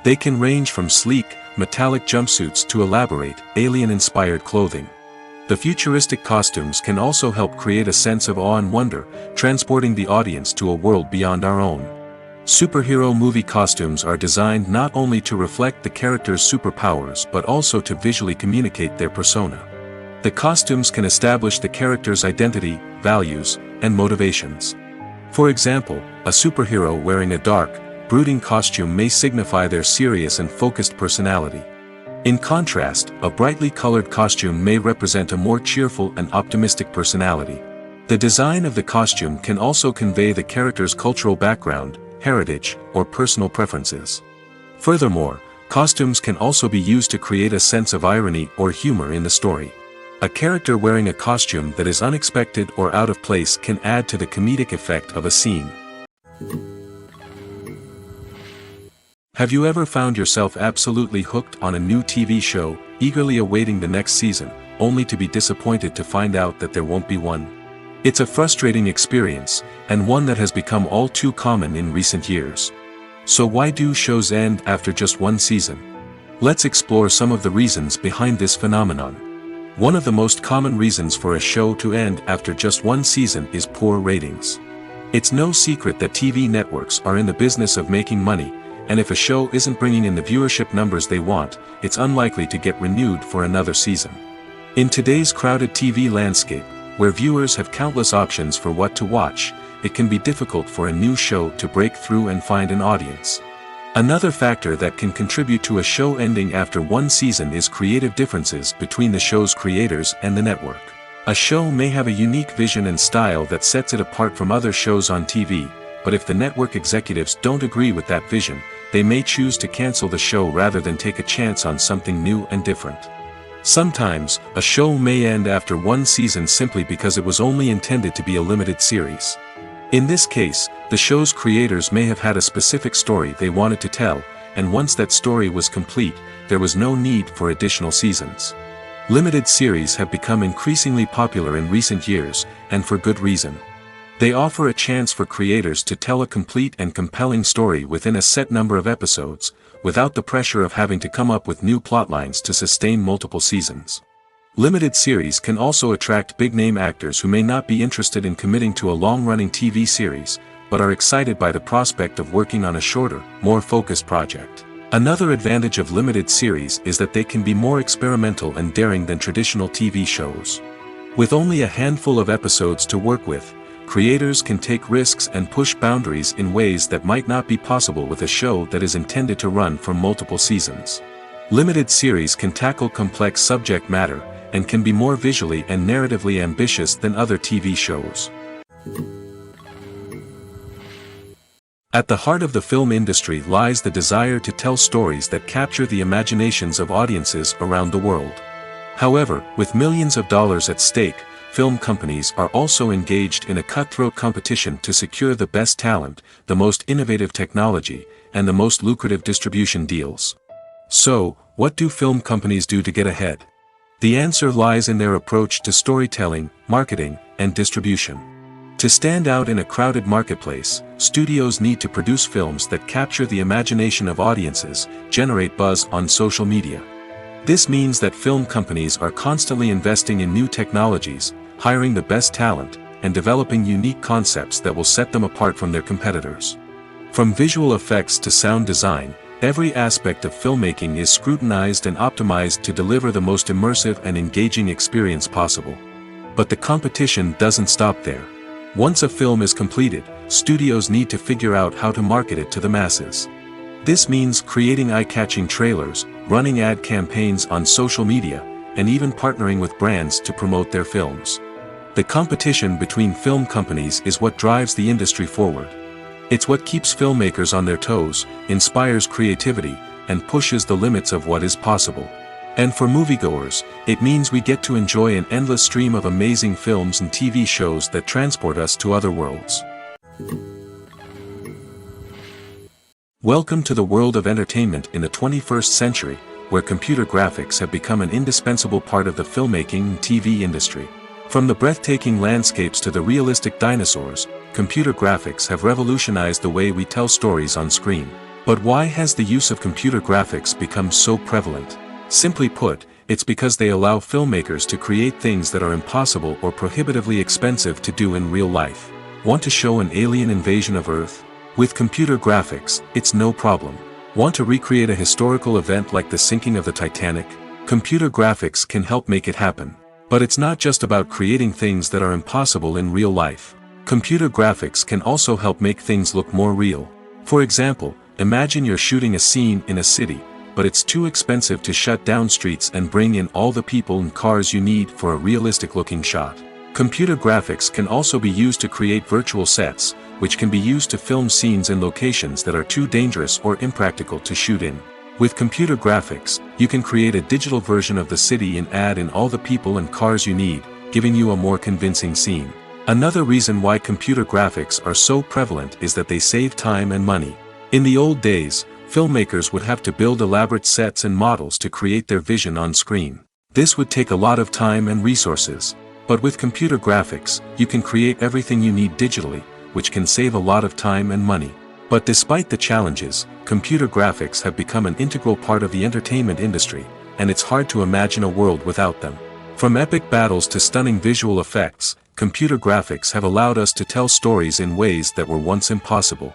They can range from sleek, metallic jumpsuits to elaborate, alien-inspired clothing. The futuristic costumes can also help create a sense of awe and wonder, transporting the audience to a world beyond our own. Superhero movie costumes are designed not only to reflect the character's superpowers but also to visually communicate their persona. The costumes can establish the character's identity, values, and motivations. For example, a superhero wearing a dark, brooding costume may signify their serious and focused personality. In contrast, a brightly colored costume may represent a more cheerful and optimistic personality. The design of the costume can also convey the character's cultural background, heritage, or personal preferences. Furthermore, costumes can also be used to create a sense of irony or humor in the story. A character wearing a costume that is unexpected or out of place can add to the comedic effect of a scene. Have you ever found yourself absolutely hooked on a new TV show, eagerly awaiting the next season, only to be disappointed to find out that there won't be one? It's a frustrating experience, and one that has become all too common in recent years. So why do shows end after just one season? Let's explore some of the reasons behind this phenomenon. One of the most common reasons for a show to end after just one season is poor ratings. It's no secret that TV networks are in the business of making money, and if a show isn't bringing in the viewership numbers they want, it's unlikely to get renewed for another season. In today's crowded TV landscape, where viewers have countless options for what to watch, it can be difficult for a new show to break through and find an audience. Another factor that can contribute to a show ending after one season is creative differences between the show's creators and the network. A show may have a unique vision and style that sets it apart from other shows on TV, but if the network executives don't agree with that vision, they may choose to cancel the show rather than take a chance on something new and different. Sometimes, a show may end after one season simply because it was only intended to be a limited series. In this case, the show's creators may have had a specific story they wanted to tell, and once that story was complete, there was no need for additional seasons. Limited series have become increasingly popular in recent years, and for good reason. They offer a chance for creators to tell a complete and compelling story within a set number of episodes, without the pressure of having to come up with new plotlines to sustain multiple seasons. Limited series can also attract big-name actors who may not be interested in committing to a long-running TV series, but are excited by the prospect of working on a shorter, more focused project. Another advantage of limited series is that they can be more experimental and daring than traditional TV shows. With only a handful of episodes to work with, creators can take risks and push boundaries in ways that might not be possible with a show that is intended to run for multiple seasons. Limited series can tackle complex subject matter, and can be more visually and narratively ambitious than other TV shows. At the heart of the film industry lies the desire to tell stories that capture the imaginations of audiences around the world. However, with millions of dollars at stake, film companies are also engaged in a cutthroat competition to secure the best talent, the most innovative technology, and the most lucrative distribution deals. So, what do film companies do to get ahead? The answer lies in their approach to storytelling, marketing, and distribution. To stand out in a crowded marketplace, studios need to produce films that capture the imagination of audiences, generate buzz on social media. This means that film companies are constantly investing in new technologies, hiring the best talent, and developing unique concepts that will set them apart from their competitors. From visual effects to sound design, every aspect of filmmaking is scrutinized and optimized to deliver the most immersive and engaging experience possible. But the competition doesn't stop there. Once a film is completed, studios need to figure out how to market it to the masses. This means creating eye-catching trailers, running ad campaigns on social media, and even partnering with brands to promote their films. The competition between film companies is what drives the industry forward. It's what keeps filmmakers on their toes, inspires creativity, and pushes the limits of what is possible. And for moviegoers, it means we get to enjoy an endless stream of amazing films and TV shows that transport us to other worlds. Welcome to the world of entertainment in the 21st century, where computer graphics have become an indispensable part of the filmmaking and TV industry. From the breathtaking landscapes to the realistic dinosaurs, computer graphics have revolutionized the way we tell stories on screen. But why has the use of computer graphics become so prevalent? Simply put, it's because they allow filmmakers to create things that are impossible or prohibitively expensive to do in real life. Want to show an alien invasion of Earth? With computer graphics, it's no problem. Want to recreate a historical event like the sinking of the Titanic? Computer graphics can help make it happen. But it's not just about creating things that are impossible in real life. Computer graphics can also help make things look more real. For example, imagine you're shooting a scene in a city, but it's too expensive to shut down streets and bring in all the people and cars you need for a realistic-looking shot. Computer graphics can also be used to create virtual sets, which can be used to film scenes in locations that are too dangerous or impractical to shoot in. With computer graphics, you can create a digital version of the city and add in all the people and cars you need, giving you a more convincing scene. Another reason why computer graphics are so prevalent is that they save time and money. In the old days, filmmakers would have to build elaborate sets and models to create their vision on screen. This would take a lot of time and resources. But with computer graphics, you can create everything you need digitally, which can save a lot of time and money. But despite the challenges, computer graphics have become an integral part of the entertainment industry, and it's hard to imagine a world without them. From epic battles to stunning visual effects, computer graphics have allowed us to tell stories in ways that were once impossible.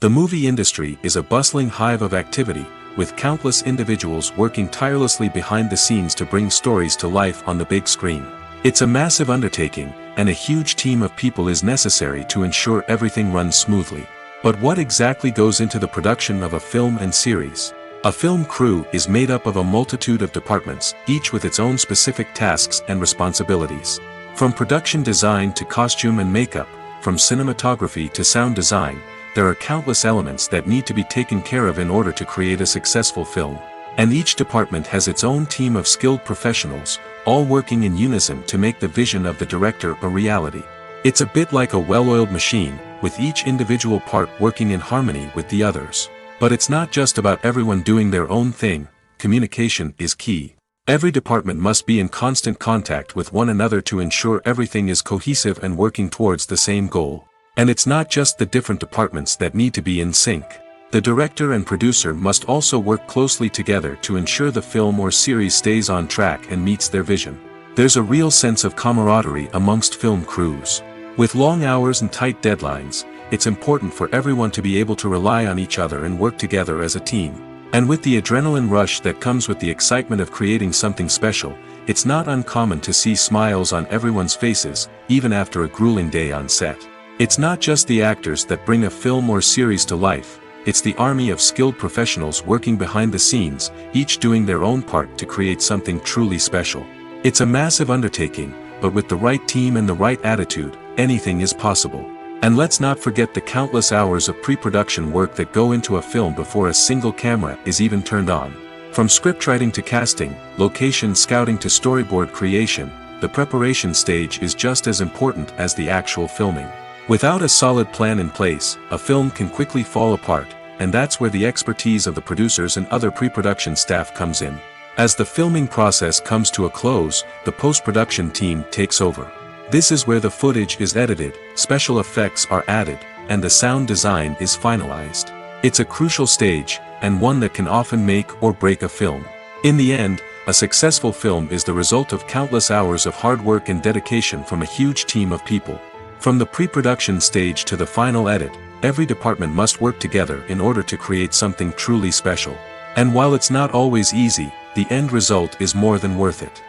The movie industry is a bustling hive of activity, with countless individuals working tirelessly behind the scenes to bring stories to life on the big screen. It's a massive undertaking, and a huge team of people is necessary to ensure everything runs smoothly. But what exactly goes into the production of a film and series? A film crew is made up of a multitude of departments, each with its own specific tasks and responsibilities. From production design to costume and makeup, from cinematography to sound design, there are countless elements that need to be taken care of in order to create a successful film. And each department has its own team of skilled professionals, all working in unison to make the vision of the director a reality. It's a bit like a well-oiled machine, with each individual part working in harmony with the others. But it's not just about everyone doing their own thing. Communication is key. Every department must be in constant contact with one another to ensure everything is cohesive and working towards the same goal. And it's not just the different departments that need to be in sync. The director and producer must also work closely together to ensure the film or series stays on track and meets their vision. There's a real sense of camaraderie amongst film crews. With long hours and tight deadlines, it's important for everyone to be able to rely on each other and work together as a team. And with the adrenaline rush that comes with the excitement of creating something special, it's not uncommon to see smiles on everyone's faces, even after a grueling day on set. It's not just the actors that bring a film or series to life. it's the army of skilled professionals working behind the scenes, each doing their own part to create something truly special. It's a massive undertaking, but with the right team and the right attitude, anything is possible. And let's not forget the countless hours of pre-production work that go into a film before a single camera is even turned on. From scriptwriting to casting, location scouting to storyboard creation, the preparation stage is just as important as the actual filming. Without a solid plan in place, a film can quickly fall apart, and that's where the expertise of the producers and other pre-production staff comes in. As the filming process comes to a close, the post-production team takes over. This is where the footage is edited, special effects are added, and the sound design is finalized. It's a crucial stage, and one that can often make or break a film. In the end, a successful film is the result of countless hours of hard work and dedication from a huge team of people. From the pre-production stage to the final edit, every department must work together in order to create something truly special. And while it's not always easy, the end result is more than worth it.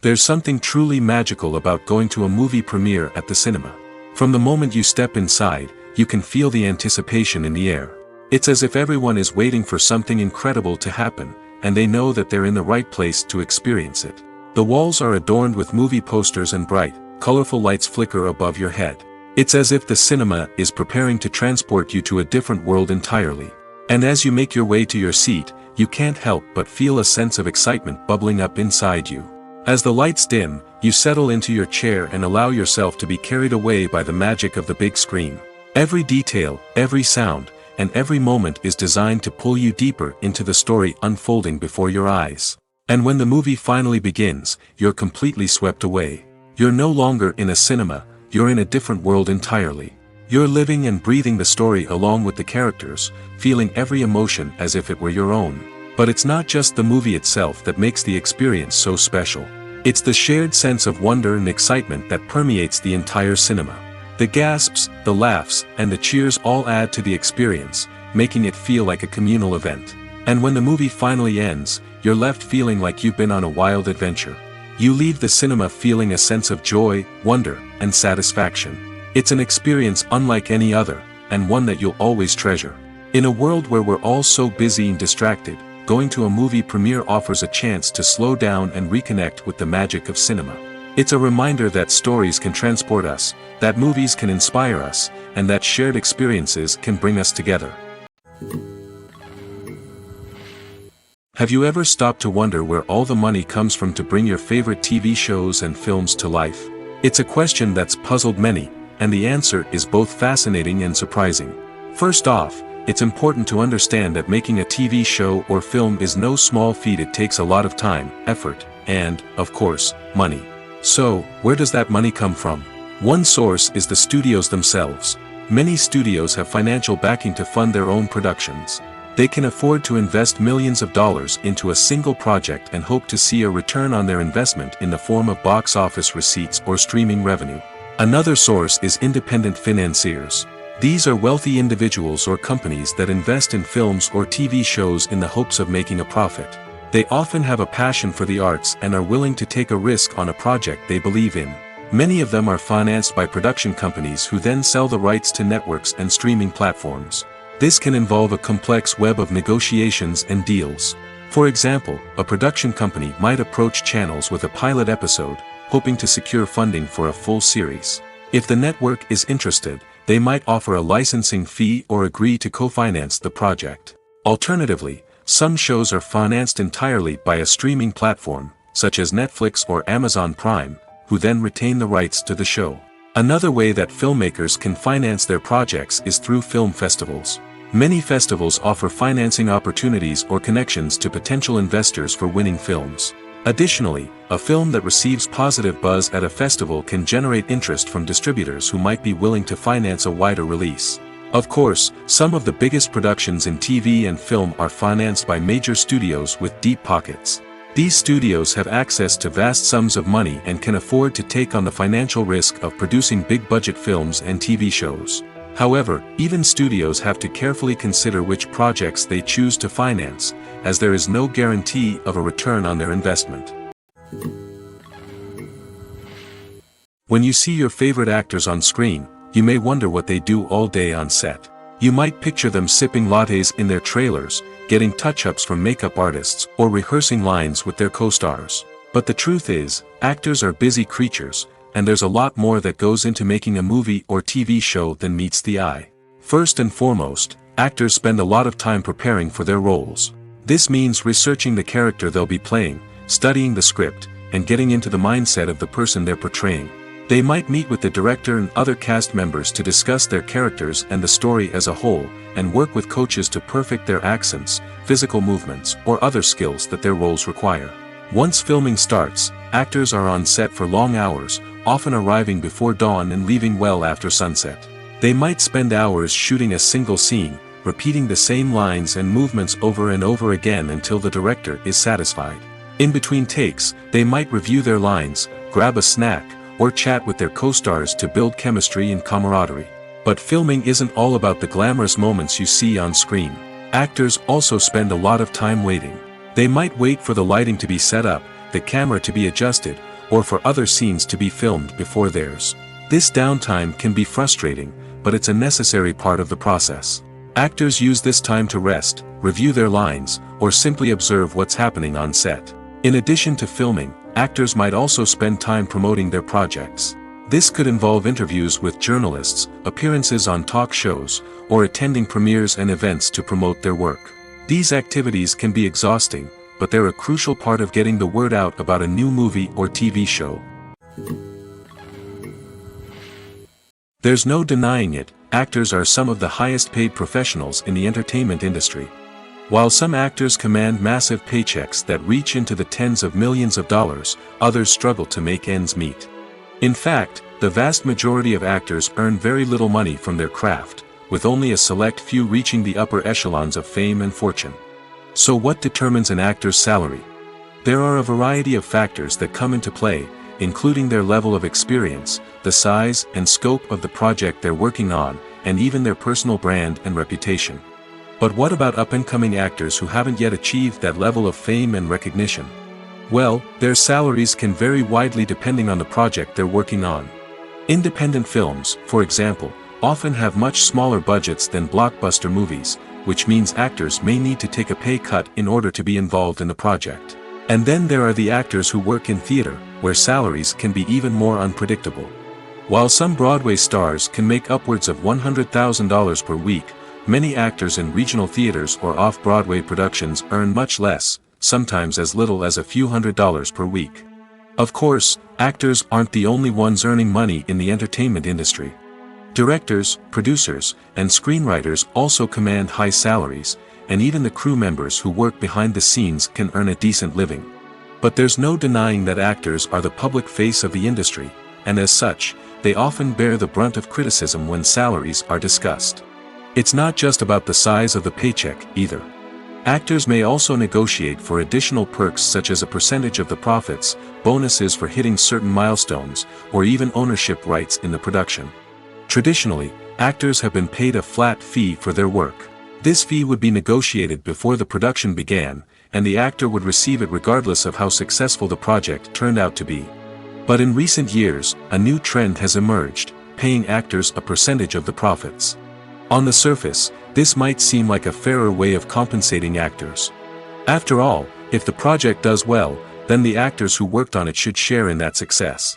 There's something truly magical about going to a movie premiere at the cinema. From the moment you step inside, you can feel the anticipation in the air. It's as if everyone is waiting for something incredible to happen, and they know that they're in the right place to experience it. The walls are adorned with movie posters and bright, colorful lights flicker above your head. It's as if the cinema is preparing to transport you to a different world entirely. And as you make your way to your seat, you can't help but feel a sense of excitement bubbling up inside you. As the lights dim, you settle into your chair and allow yourself to be carried away by the magic of the big screen. Every detail, every sound, and every moment is designed to pull you deeper into the story unfolding before your eyes. And when the movie finally begins, you're completely swept away. You're no longer in a cinema, you're in a different world entirely. You're living and breathing the story along with the characters, feeling every emotion as if it were your own. But it's not just the movie itself that makes the experience so special. It's the shared sense of wonder and excitement that permeates the entire cinema. The gasps, the laughs, and the cheers all add to the experience, making it feel like a communal event. And when the movie finally ends, you're left feeling like you've been on a wild adventure. You leave the cinema feeling a sense of joy, wonder, and satisfaction. It's an experience unlike any other, and one that you'll always treasure. In a world where we're all so busy and distracted, going to a movie premiere offers a chance to slow down and reconnect with the magic of cinema. It's a reminder that stories can transport us, that movies can inspire us, and that shared experiences can bring us together. Have you ever stopped to wonder where all the money comes from to bring your favorite TV shows and films to life? It's a question that's puzzled many, and the answer is both fascinating and surprising. First off, it's important to understand that making a TV show or film is no small feat. It takes a lot of time, effort, and, of course, money. So, where does that money come from? One source is the studios themselves. Many studios have financial backing to fund their own productions. They can afford to invest millions of dollars into a single project and hope to see a return on their investment in the form of box office receipts or streaming revenue. Another source is independent financiers. These are wealthy individuals or companies that invest in films or TV shows in the hopes of making a profit. They often have a passion for the arts and are willing to take a risk on a project they believe in. Many of them are financed by production companies who then sell the rights to networks and streaming platforms. This can involve a complex web of negotiations and deals. For example, a production company might approach channels with a pilot episode, hoping to secure funding for a full series. If the network is interested, they might offer a licensing fee or agree to co-finance the project. Alternatively, some shows are financed entirely by a streaming platform, such as Netflix or Amazon Prime, who then retain the rights to the show. Another way that filmmakers can finance their projects is through film festivals. Many festivals offer financing opportunities or connections to potential investors for winning films. Additionally, a film that receives positive buzz at a festival can generate interest from distributors who might be willing to finance a wider release. Of course, some of the biggest productions in TV and film are financed by major studios with deep pockets. These studios have access to vast sums of money and can afford to take on the financial risk of producing big-budget films and TV shows. However, even studios have to carefully consider which projects they choose to finance, as there is no guarantee of a return on their investment. When you see your favorite actors on screen, you may wonder what they do all day on set. You might picture them sipping lattes in their trailers, getting touch-ups from makeup artists, or rehearsing lines with their co-stars. But the truth is, actors are busy creatures, and there's a lot more that goes into making a movie or TV show than meets the eye. First and foremost, actors spend a lot of time preparing for their roles. This means researching the character they'll be playing, studying the script, and getting into the mindset of the person they're portraying. They might meet with the director and other cast members to discuss their characters and the story as a whole, and work with coaches to perfect their accents, physical movements, or other skills that their roles require. Once filming starts, actors are on set for long hours, often arriving before dawn and leaving well after sunset. They might spend hours shooting a single scene, repeating the same lines and movements over and over again until the director is satisfied. In between takes, they might review their lines, grab a snack, or chat with their co-stars to build chemistry and camaraderie. But filming isn't all about the glamorous moments you see on screen. Actors also spend a lot of time waiting. They might wait for the lighting to be set up, the camera to be adjusted, or for other scenes to be filmed before theirs. This downtime can be frustrating, but it's a necessary part of the process. Actors use this time to rest, review their lines, or simply observe what's happening on set. In addition to filming, actors might also spend time promoting their projects. This could involve interviews with journalists, appearances on talk shows, or attending premieres and events to promote their work. These activities can be exhausting, but they're a crucial part of getting the word out about a new movie or TV show. There's no denying it, actors are some of the highest paid professionals in the entertainment industry. While some actors command massive paychecks that reach into the tens of millions of dollars, others struggle to make ends meet. In fact, the vast majority of actors earn very little money from their craft, with only a select few reaching the upper echelons of fame and fortune. So what determines an actor's salary? There are a variety of factors that come into play, including their level of experience, the size and scope of the project they're working on, and even their personal brand and reputation. But what about up-and-coming actors who haven't yet achieved that level of fame and recognition? Well, their salaries can vary widely depending on the project they're working on. Independent films, for example, often have much smaller budgets than blockbuster movies, which means actors may need to take a pay cut in order to be involved in the project. And then there are the actors who work in theater, where salaries can be even more unpredictable. While some Broadway stars can make upwards of $100,000 per week, many actors in regional theaters or off-Broadway productions earn much less, sometimes as little as a few $100s per week. Of course, actors aren't the only ones earning money in the entertainment industry. Directors, producers, and screenwriters also command high salaries, and even the crew members who work behind the scenes can earn a decent living. But there's no denying that actors are the public face of the industry, and as such, they often bear the brunt of criticism when salaries are discussed. It's not just about the size of the paycheck, either. Actors may also negotiate for additional perks such as a percentage of the profits, bonuses for hitting certain milestones, or even ownership rights in the production. Traditionally, actors have been paid a flat fee for their work. This fee would be negotiated before the production began, and the actor would receive it regardless of how successful the project turned out to be. But in recent years, a new trend has emerged, paying actors a percentage of the profits. On the surface, this might seem like a fairer way of compensating actors. After all, if the project does well, then the actors who worked on it should share in that success.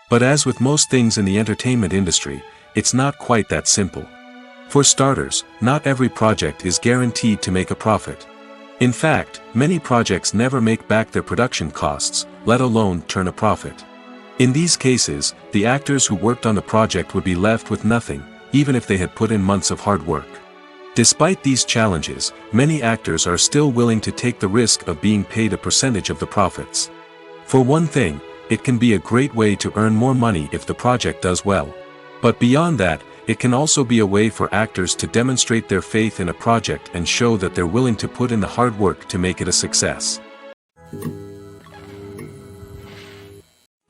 But as with most things in the entertainment industry, it's not quite that simple. For starters, not every project is guaranteed to make a profit. In fact, many projects never make back their production costs, let alone turn a profit. In these cases, the actors who worked on the project would be left with nothing, even if they had put in months of hard work. Despite these challenges, many actors are still willing to take the risk of being paid a percentage of the profits. For one thing, it can be a great way to earn more money if the project does well. But beyond that, it can also be a way for actors to demonstrate their faith in a project and show that they're willing to put in the hard work to make it a success.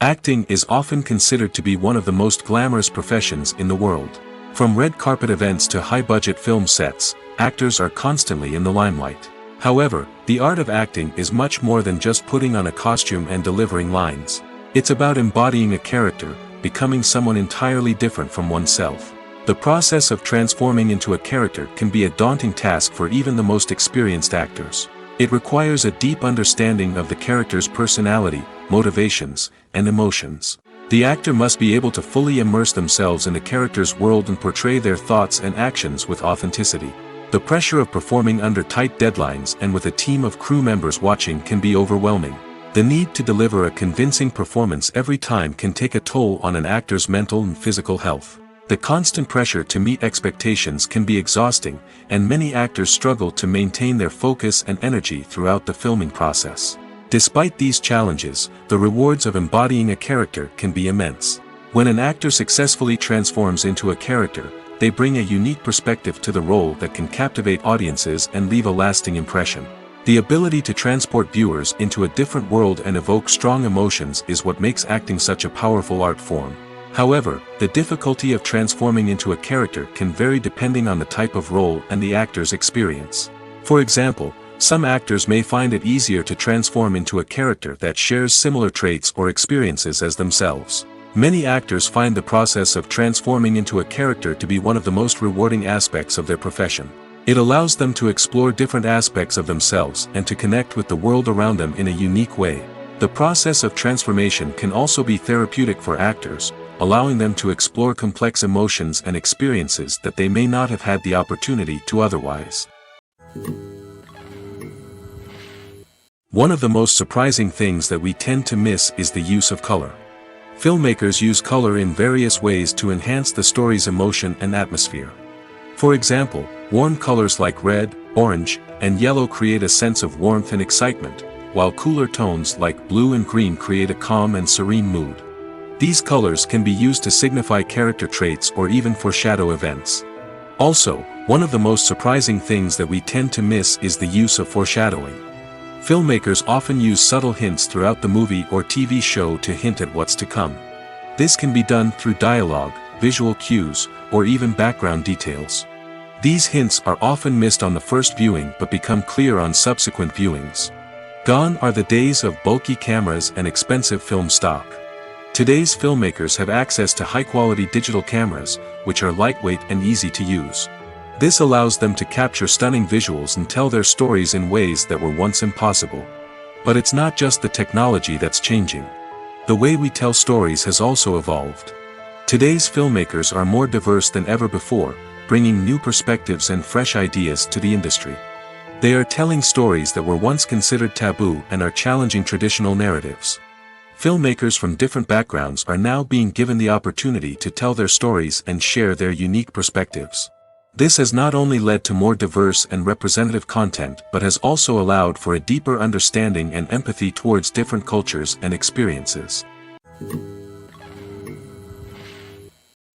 Acting is often considered to be one of the most glamorous professions in the world. From red carpet events to high-budget film sets, actors are constantly in the limelight. However, the art of acting is much more than just putting on a costume and delivering lines. It's about embodying a character, becoming someone entirely different from oneself. The process of transforming into a character can be a daunting task for even the most experienced actors. It requires a deep understanding of the character's personality, motivations, and emotions. The actor must be able to fully immerse themselves in the character's world and portray their thoughts and actions with authenticity. The pressure of performing under tight deadlines and with a team of crew members watching can be overwhelming. The need to deliver a convincing performance every time can take a toll on an actor's mental and physical health. The constant pressure to meet expectations can be exhausting, and many actors struggle to maintain their focus and energy throughout the filming process. Despite these challenges, the rewards of embodying a character can be immense. When an actor successfully transforms into a character, they bring a unique perspective to the role that can captivate audiences and leave a lasting impression. The ability to transport viewers into a different world and evoke strong emotions is what makes acting such a powerful art form. However, the difficulty of transforming into a character can vary depending on the type of role and the actor's experience. For example, some actors may find it easier to transform into a character that shares similar traits or experiences as themselves. Many actors find the process of transforming into a character to be one of the most rewarding aspects of their profession. It allows them to explore different aspects of themselves and to connect with the world around them in a unique way. The process of transformation can also be therapeutic for actors, allowing them to explore complex emotions and experiences that they may not have had the opportunity to otherwise. One of the most surprising things that we tend to miss is the use of color. Filmmakers use color in various ways to enhance the story's emotion and atmosphere. For example, warm colors like red, orange, and yellow create a sense of warmth and excitement, while cooler tones like blue and green create a calm and serene mood. These colors can be used to signify character traits or even foreshadow events. Also, one of the most surprising things that we tend to miss is the use of foreshadowing. Filmmakers often use subtle hints throughout the movie or TV show to hint at what's to come. This can be done through dialogue, visual cues, or even background details. These hints are often missed on the first viewing but become clear on subsequent viewings. Gone are the days of bulky cameras and expensive film stock. Today's filmmakers have access to high-quality digital cameras, which are lightweight and easy to use. This allows them to capture stunning visuals and tell their stories in ways that were once impossible. But it's not just the technology that's changing. The way we tell stories has also evolved. Today's filmmakers are more diverse than ever before, bringing new perspectives and fresh ideas to the industry. They are telling stories that were once considered taboo and are challenging traditional narratives. Filmmakers from different backgrounds are now being given the opportunity to tell their stories and share their unique perspectives. This has not only led to more diverse and representative content but has also allowed for a deeper understanding and empathy towards different cultures and experiences.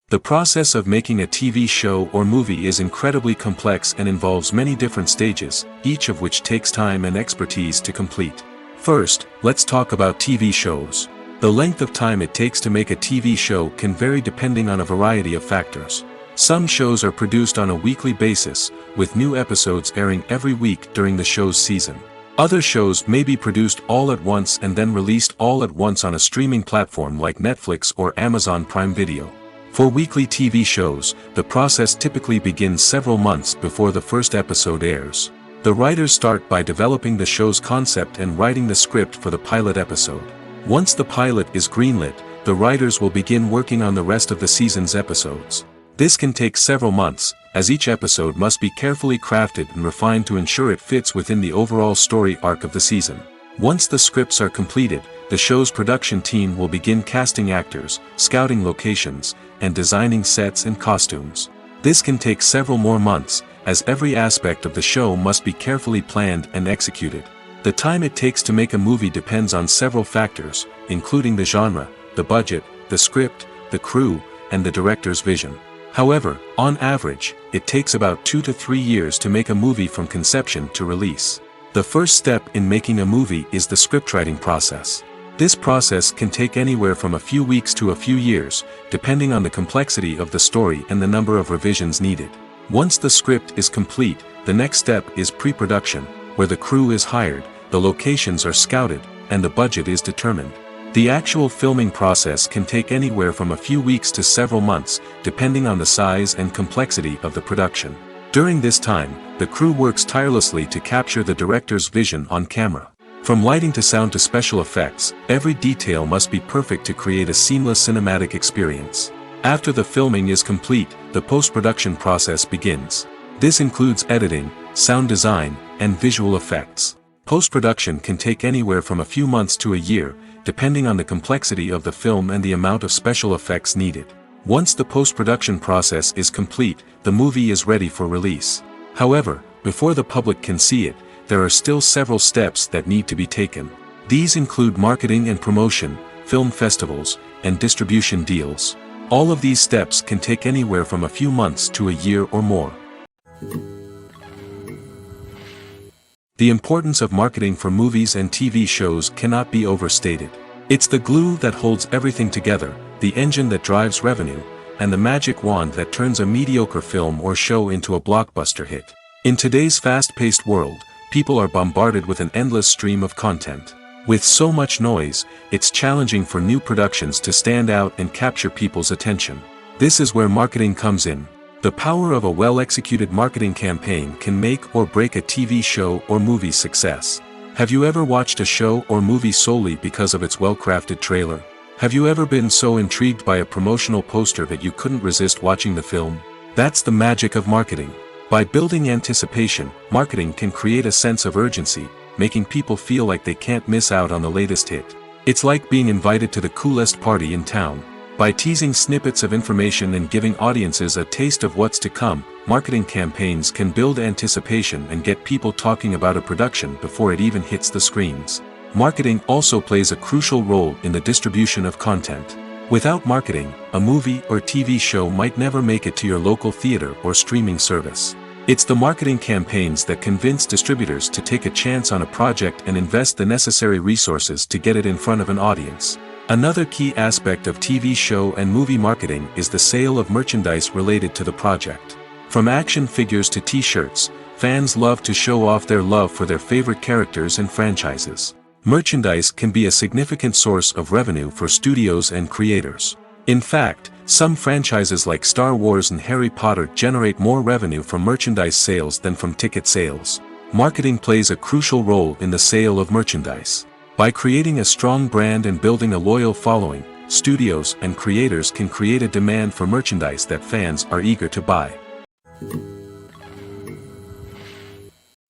The process of making a TV show or movie is incredibly complex and involves many different stages, each of which takes time and expertise to complete. First, let's talk about TV shows. The length of time it takes to make a TV show can vary depending on a variety of factors. Some shows are produced on a weekly basis, with new episodes airing every week during the show's season. Other shows may be produced all at once and then released all at once on a streaming platform like Netflix or Amazon Prime Video. For weekly TV shows, the process typically begins several months before the first episode airs. The writers start by developing the show's concept and writing the script for the pilot episode. Once the pilot is greenlit, the writers will begin working on the rest of the season's episodes. This can take several months, as each episode must be carefully crafted and refined to ensure it fits within the overall story arc of the season. Once the scripts are completed, the show's production team will begin casting actors, scouting locations, and designing sets and costumes. This can take several more months, as every aspect of the show must be carefully planned and executed. The time it takes to make a movie depends on several factors, including the genre, the budget, the script, the crew, and the director's vision. However, on average, it takes about 2 to 3 years to make a movie from conception to release. The first step in making a movie is the scriptwriting process. This process can take anywhere from a few weeks to a few years, depending on the complexity of the story and the number of revisions needed. Once the script is complete, the next step is pre-production, where the crew is hired, the locations are scouted, and the budget is determined. The actual filming process can take anywhere from a few weeks to several months, depending on the size and complexity of the production. During this time, the crew works tirelessly to capture the director's vision on camera. From lighting to sound to special effects, every detail must be perfect to create a seamless cinematic experience. After the filming is complete, the post-production process begins. This includes editing, sound design, and visual effects. Post-production can take anywhere from a few months to a year, depending on the complexity of the film and the amount of special effects needed. Once the post-production process is complete, the movie is ready for release. However, before the public can see it, there are still several steps that need to be taken. These include marketing and promotion, film festivals, and distribution deals. All of these steps can take anywhere from a few months to a year or more. The importance of marketing for movies and TV shows cannot be overstated. It's the glue that holds everything together, the engine that drives revenue, and the magic wand that turns a mediocre film or show into a blockbuster hit. In today's fast-paced world, people are bombarded with an endless stream of content. With so much noise, it's challenging for new productions to stand out and capture people's attention. This is where marketing comes in. The power of a well-executed marketing campaign can make or break a TV show or movie's success. Have you ever watched a show or movie solely because of its well-crafted trailer? Have you ever been so intrigued by a promotional poster that you couldn't resist watching the film? That's the magic of marketing. By building anticipation, marketing can create a sense of urgency, making people feel like they can't miss out on the latest hit. It's like being invited to the coolest party in town. By teasing snippets of information and giving audiences a taste of what's to come, marketing campaigns can build anticipation and get people talking about a production before it even hits the screens. Marketing also plays a crucial role in the distribution of content. Without marketing, a movie or TV show might never make it to your local theater or streaming service. It's the marketing campaigns that convince distributors to take a chance on a project and invest the necessary resources to get it in front of an audience. Another key aspect of TV show and movie marketing is the sale of merchandise related to the project. From action figures to t-shirts, fans love to show off their love for their favorite characters and franchises. Merchandise can be a significant source of revenue for studios and creators. In fact, some franchises like Star Wars and Harry Potter generate more revenue from merchandise sales than from ticket sales. Marketing plays a crucial role in the sale of merchandise. By creating a strong brand and building a loyal following, studios and creators can create a demand for merchandise that fans are eager to buy.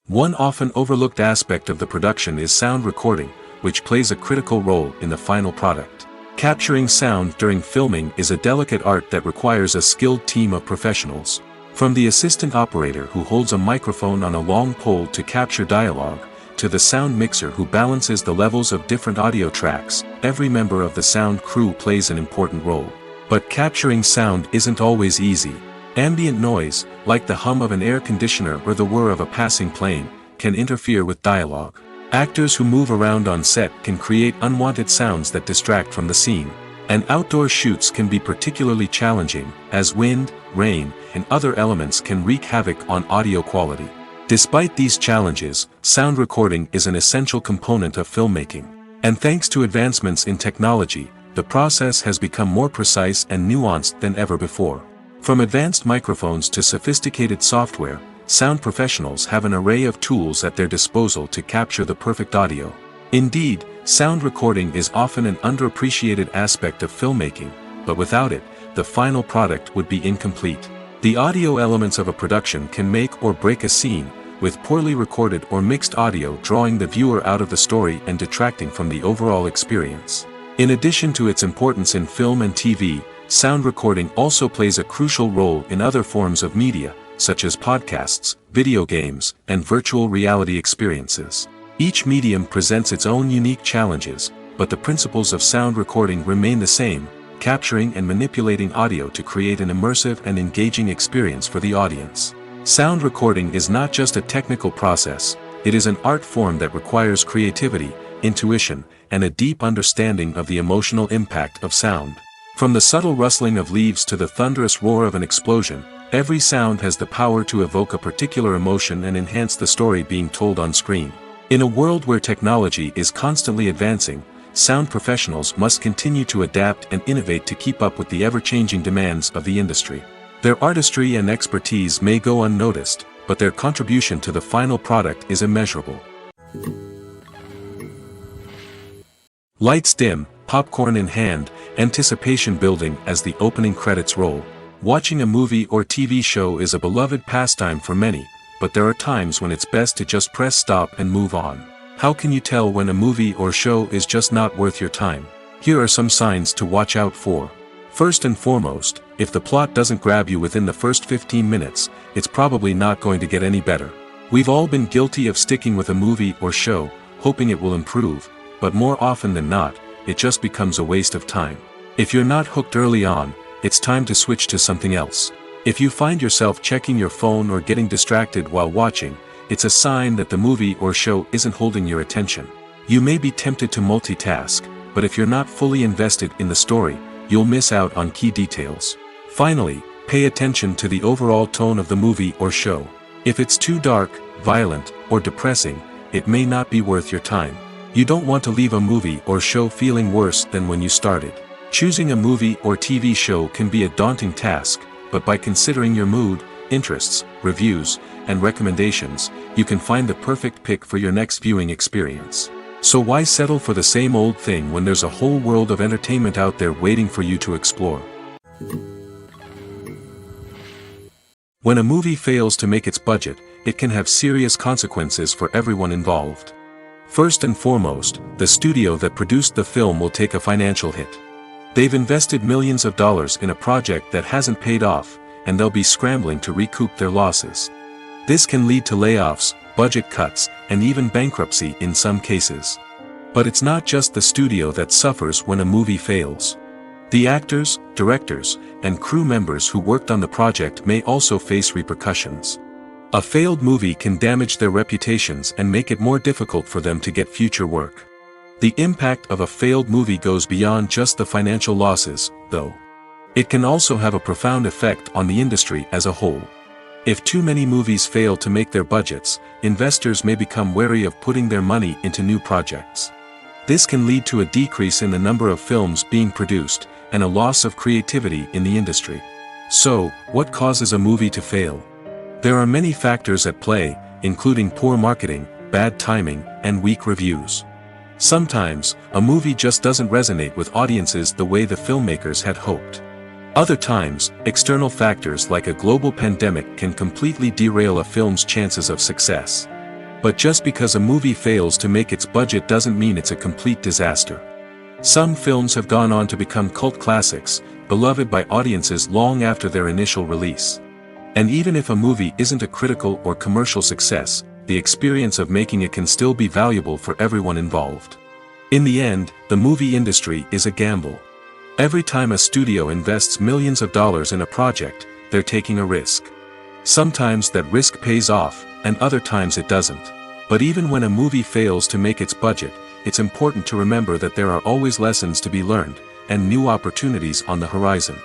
One often overlooked aspect of the production is sound recording, which plays a critical role in the final product. Capturing sound during filming is a delicate art that requires a skilled team of professionals. From the assistant operator who holds a microphone on a long pole to capture dialogue, to the sound mixer who balances the levels of different audio tracks, every member of the sound crew plays an important role. But capturing sound isn't always easy. Ambient noise, like the hum of an air conditioner or the whir of a passing plane, can interfere with dialogue. Actors who move around on set can create unwanted sounds that distract from the scene. And outdoor shoots can be particularly challenging, as wind, rain, and other elements can wreak havoc on audio quality. Despite these challenges, sound recording is an essential component of filmmaking. And thanks to advancements in technology, the process has become more precise and nuanced than ever before. From advanced microphones to sophisticated software, sound professionals have an array of tools at their disposal to capture the perfect audio. Indeed, sound recording is often an underappreciated aspect of filmmaking, but without it, the final product would be incomplete. The audio elements of a production can make or break a scene, with poorly recorded or mixed audio drawing the viewer out of the story and detracting from the overall experience. In addition to its importance in film and TV, sound recording also plays a crucial role in other forms of media, such as podcasts, video games, and virtual reality experiences. Each medium presents its own unique challenges, but the principles of sound recording remain the same, capturing and manipulating audio to create an immersive and engaging experience for the audience. Sound recording is not just a technical process, it is an art form that requires creativity, intuition, and a deep understanding of the emotional impact of sound. From the subtle rustling of leaves to the thunderous roar of an explosion, every sound has the power to evoke a particular emotion and enhance the story being told on screen. In a world where technology is constantly advancing, sound professionals must continue to adapt and innovate to keep up with the ever-changing demands of the industry. Their artistry and expertise may go unnoticed, but their contribution to the final product is immeasurable. Lights dim, popcorn in hand, anticipation building as the opening credits roll. Watching a movie or TV show is a beloved pastime for many, but there are times when it's best to just press stop and move on. How can you tell when a movie or show is just not worth your time? Here are some signs to watch out for. First and foremost, if the plot doesn't grab you within the first 15 minutes, it's probably not going to get any better. We've all been guilty of sticking with a movie or show, hoping it will improve, but more often than not, it just becomes a waste of time. If you're not hooked early on, it's time to switch to something else. If you find yourself checking your phone or getting distracted while watching, it's a sign that the movie or show isn't holding your attention. You may be tempted to multitask, but if you're not fully invested in the story, you'll miss out on key details. Finally, pay attention to the overall tone of the movie or show. If it's too dark, violent, or depressing, it may not be worth your time. You don't want to leave a movie or show feeling worse than when you started. Choosing a movie or TV show can be a daunting task, but by considering your mood, interests, reviews, and recommendations, you can find the perfect pick for your next viewing experience. So why settle for the same old thing when there's a whole world of entertainment out there waiting for you to explore? When a movie fails to make its budget, it can have serious consequences for everyone involved. First and foremost, the studio that produced the film will take a financial hit. They've invested millions of dollars in a project that hasn't paid off, and they'll be scrambling to recoup their losses. This can lead to layoffs, budget cuts, and even bankruptcy in some cases. But it's not just the studio that suffers when a movie fails. The actors, directors, and crew members who worked on the project may also face repercussions. A failed movie can damage their reputations and make it more difficult for them to get future work. The impact of a failed movie goes beyond just the financial losses, though. It can also have a profound effect on the industry as a whole. If too many movies fail to make their budgets, investors may become wary of putting their money into new projects. This can lead to a decrease in the number of films being produced, and a loss of creativity in the industry. So, what causes a movie to fail? There are many factors at play, including poor marketing, bad timing, and weak reviews. Sometimes, a movie just doesn't resonate with audiences the way the filmmakers had hoped. Other times, external factors like a global pandemic can completely derail a film's chances of success. But just because a movie fails to make its budget doesn't mean it's a complete disaster. Some films have gone on to become cult classics, beloved by audiences long after their initial release. And even if a movie isn't a critical or commercial success, the experience of making it can still be valuable for everyone involved. In the end, the movie industry is a gamble. Every time a studio invests millions of dollars in a project, they're taking a risk. Sometimes that risk pays off, and other times it doesn't. But even when a movie fails to make its budget, it's important to remember that there are always lessons to be learned, and new opportunities on the horizon.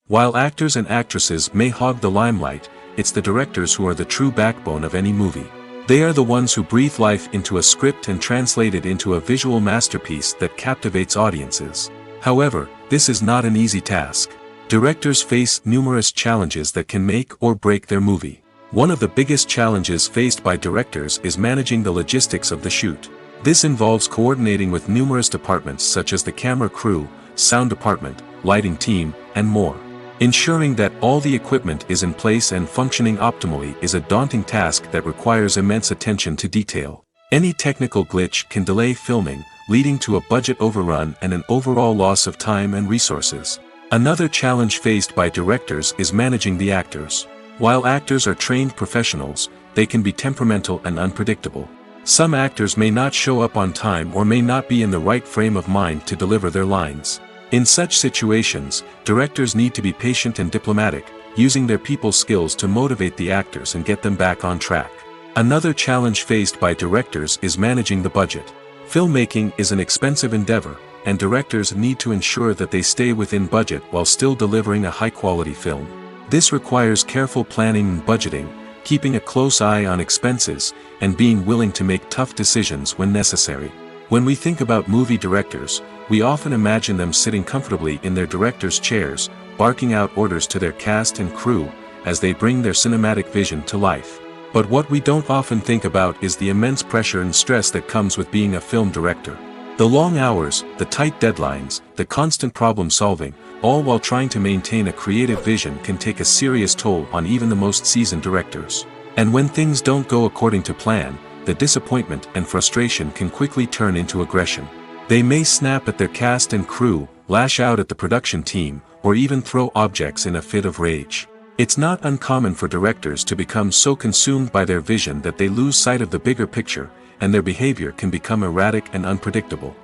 While actors and actresses may hog the limelight, it's the directors who are the true backbone of any movie. They are the ones who breathe life into a script and translate it into a visual masterpiece that captivates audiences. However, this is not an easy task. Directors face numerous challenges that can make or break their movie. One of the biggest challenges faced by directors is managing the logistics of the shoot. This involves coordinating with numerous departments such as the camera crew, sound department, lighting team, and more. Ensuring that all the equipment is in place and functioning optimally is a daunting task that requires immense attention to detail. Any technical glitch can delay filming, leading to a budget overrun and an overall loss of time and resources. Another challenge faced by directors is managing the actors. While actors are trained professionals, they can be temperamental and unpredictable. Some actors may not show up on time or may not be in the right frame of mind to deliver their lines. In such situations, directors need to be patient and diplomatic, using their people skills to motivate the actors and get them back on track. Another challenge faced by directors is managing the budget. Filmmaking is an expensive endeavor, and directors need to ensure that they stay within budget while still delivering a high-quality film. This requires careful planning and budgeting, keeping a close eye on expenses, and being willing to make tough decisions when necessary. When we think about movie directors, we often imagine them sitting comfortably in their director's chairs, barking out orders to their cast and crew, as they bring their cinematic vision to life. But what we don't often think about is the immense pressure and stress that comes with being a film director. The long hours, the tight deadlines, the constant problem solving, all while trying to maintain a creative vision can take a serious toll on even the most seasoned directors. And when things don't go according to plan, the disappointment and frustration can quickly turn into aggression. They may snap at their cast and crew, lash out at the production team, or even throw objects in a fit of rage. It's not uncommon for directors to become so consumed by their vision that they lose sight of the bigger picture, and their behavior can become erratic and unpredictable.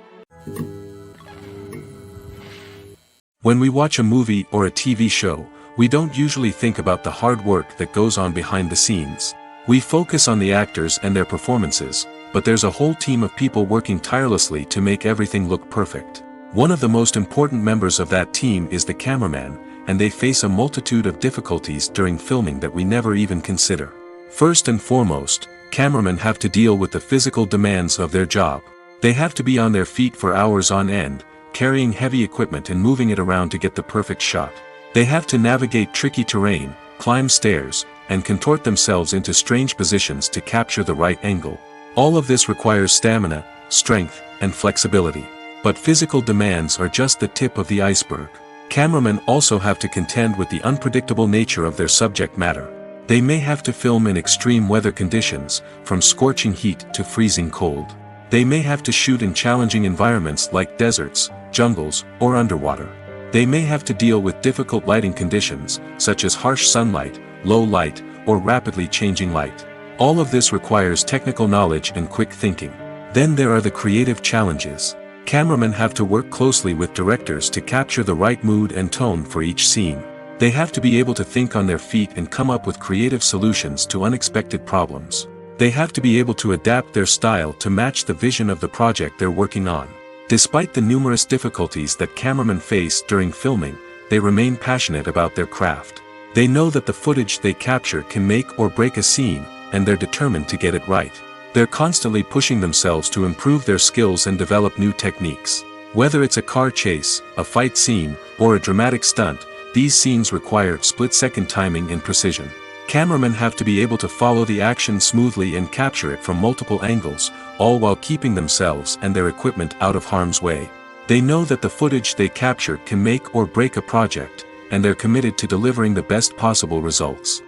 When we watch a movie or a TV show, we don't usually think about the hard work that goes on behind the scenes. We focus on the actors and their performances, but there's a whole team of people working tirelessly to make everything look perfect. One of the most important members of that team is the cameraman, and they face a multitude of difficulties during filming that we never even consider. First and foremost, cameramen have to deal with the physical demands of their job. They have to be on their feet for hours on end, carrying heavy equipment and moving it around to get the perfect shot. They have to navigate tricky terrain, climb stairs, and contort themselves into strange positions to capture the right angle. All of this requires stamina, strength, and flexibility. But physical demands are just the tip of the iceberg. Cameramen also have to contend with the unpredictable nature of their subject matter. They may have to film in extreme weather conditions, from scorching heat to freezing cold. They may have to shoot in challenging environments like deserts, jungles, or underwater. They may have to deal with difficult lighting conditions, such as harsh sunlight, low light, or rapidly changing light. All of this requires technical knowledge and quick thinking. Then there are the creative challenges. Cameramen have to work closely with directors to capture the right mood and tone for each scene. They have to be able to think on their feet and come up with creative solutions to unexpected problems. They have to be able to adapt their style to match the vision of the project they're working on. Despite the numerous difficulties that cameramen face during filming, they remain passionate about their craft. They know that the footage they capture can make or break a scene, and they're determined to get it right. They're constantly pushing themselves to improve their skills and develop new techniques. Whether it's a car chase, a fight scene, or a dramatic stunt, these scenes require split-second timing and precision. Cameramen have to be able to follow the action smoothly and capture it from multiple angles, all while keeping themselves and their equipment out of harm's way. They know that the footage they capture can make or break a project, and they're committed to delivering the best possible results.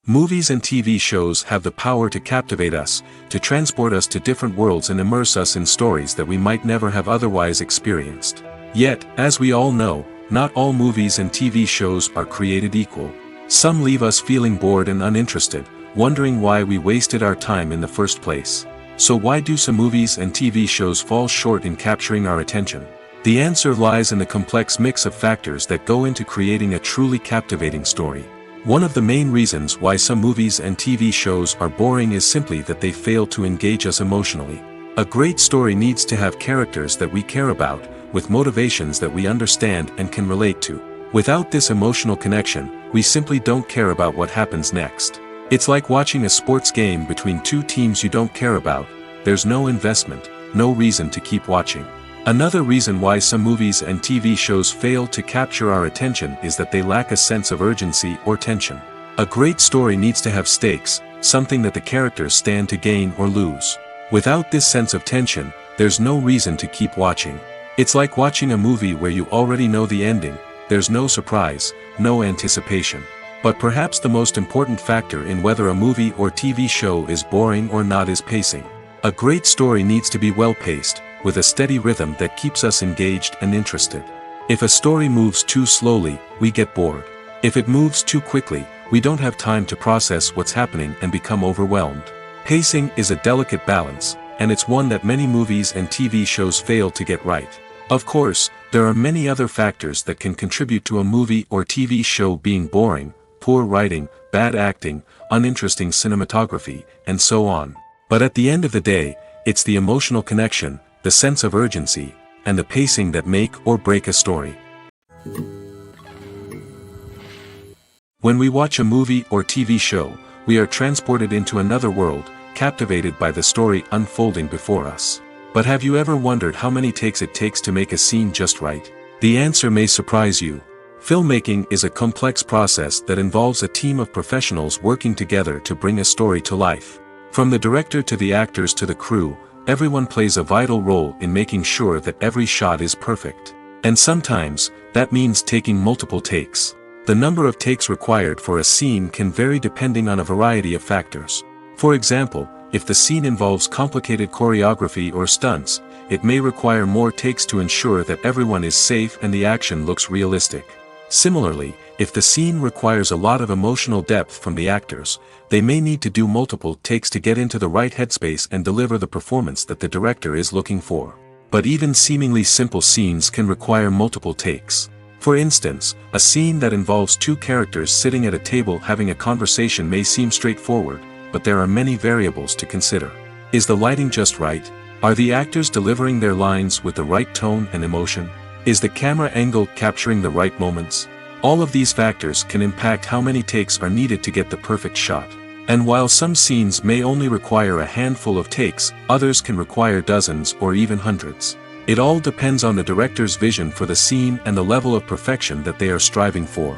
Movies and TV shows have the power to captivate us, to transport us to different worlds and immerse us in stories that we might never have otherwise experienced. Yet, as we all know, not all movies and TV shows are created equal. Some leave us feeling bored and uninterested, wondering why we wasted our time in the first place. So why do some movies and TV shows fall short in capturing our attention? The answer lies in the complex mix of factors that go into creating a truly captivating story. One of the main reasons why some movies and TV shows are boring is simply that they fail to engage us emotionally. A great story needs to have characters that we care about, with motivations that we understand and can relate to. Without this emotional connection, we simply don't care about what happens next. It's like watching a sports game between two teams you don't care about. There's no investment, no reason to keep watching. Another reason why some movies and TV shows fail to capture our attention is that they lack a sense of urgency or tension. A great story needs to have stakes, something that the characters stand to gain or lose. Without this sense of tension, there's no reason to keep watching. It's like watching a movie where you already know the ending. There's no surprise, no anticipation. But perhaps the most important factor in whether a movie or TV show is boring or not is pacing. A great story needs to be well-paced, with a steady rhythm that keeps us engaged and interested. If a story moves too slowly, we get bored. If it moves too quickly, we don't have time to process what's happening and become overwhelmed. Pacing is a delicate balance, and it's one that many movies and TV shows fail to get right. Of course, there are many other factors that can contribute to a movie or TV show being boring: poor writing, bad acting, uninteresting cinematography, and so on. But at the end of the day, it's the emotional connection, the sense of urgency, and the pacing that make or break a story. When we watch a movie or TV show, we are transported into another world, captivated by the story unfolding before us. But have you ever wondered how many takes it takes to make a scene just right? The answer may surprise you. Filmmaking is a complex process that involves a team of professionals working together to bring a story to life. From the director to the actors to the crew, everyone plays a vital role in making sure that every shot is perfect. And sometimes, that means taking multiple takes. The number of takes required for a scene can vary depending on a variety of factors. For example, if the scene involves complicated choreography or stunts, it may require more takes to ensure that everyone is safe and the action looks realistic. Similarly, if the scene requires a lot of emotional depth from the actors, they may need to do multiple takes to get into the right headspace and deliver the performance that the director is looking for. But even seemingly simple scenes can require multiple takes. For instance, a scene that involves two characters sitting at a table having a conversation may seem straightforward, but there are many variables to consider. Is the lighting just right? Are the actors delivering their lines with the right tone and emotion? Is the camera angle capturing the right moments? All of these factors can impact how many takes are needed to get the perfect shot. And while some scenes may only require a handful of takes, others can require dozens or even hundreds. It all depends on the director's vision for the scene and the level of perfection that they are striving for.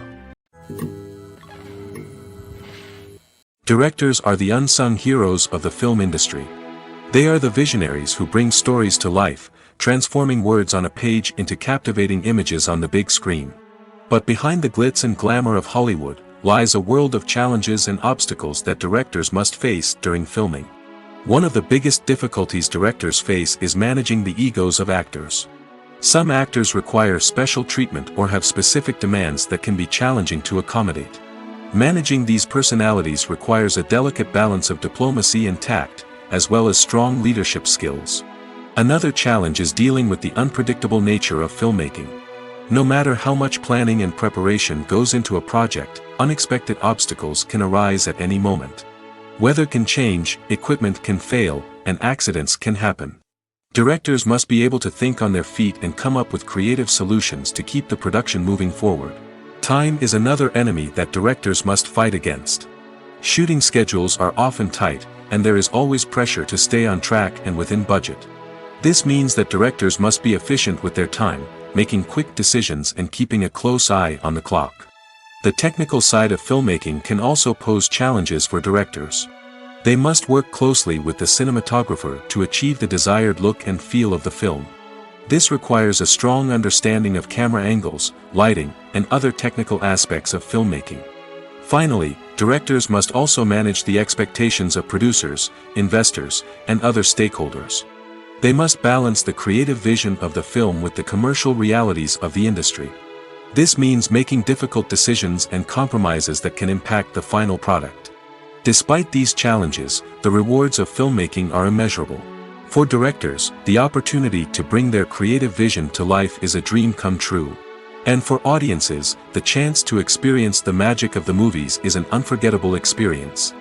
Directors are the unsung heroes of the film industry. They are the visionaries who bring stories to life, transforming words on a page into captivating images on the big screen. But behind the glitz and glamour of Hollywood, lies a world of challenges and obstacles that directors must face during filming. One of the biggest difficulties directors face is managing the egos of actors. Some actors require special treatment or have specific demands that can be challenging to accommodate. Managing these personalities requires a delicate balance of diplomacy and tact, as well as strong leadership skills. Another challenge is dealing with the unpredictable nature of filmmaking. No matter how much planning and preparation goes into a project, unexpected obstacles can arise at any moment. Weather can change, equipment can fail, and accidents can happen. Directors must be able to think on their feet and come up with creative solutions to keep the production moving forward. Time is another enemy that directors must fight against. Shooting schedules are often tight, and there is always pressure to stay on track and within budget. This means that directors must be efficient with their time, making quick decisions and keeping a close eye on the clock. The technical side of filmmaking can also pose challenges for directors. They must work closely with the cinematographer to achieve the desired look and feel of the film. This requires a strong understanding of camera angles, lighting, and other technical aspects of filmmaking. Finally, directors must also manage the expectations of producers, investors, and other stakeholders. They must balance the creative vision of the film with the commercial realities of the industry. This means making difficult decisions and compromises that can impact the final product. Despite these challenges, the rewards of filmmaking are immeasurable. For directors, the opportunity to bring their creative vision to life is a dream come true. And for audiences, the chance to experience the magic of the movies is an unforgettable experience.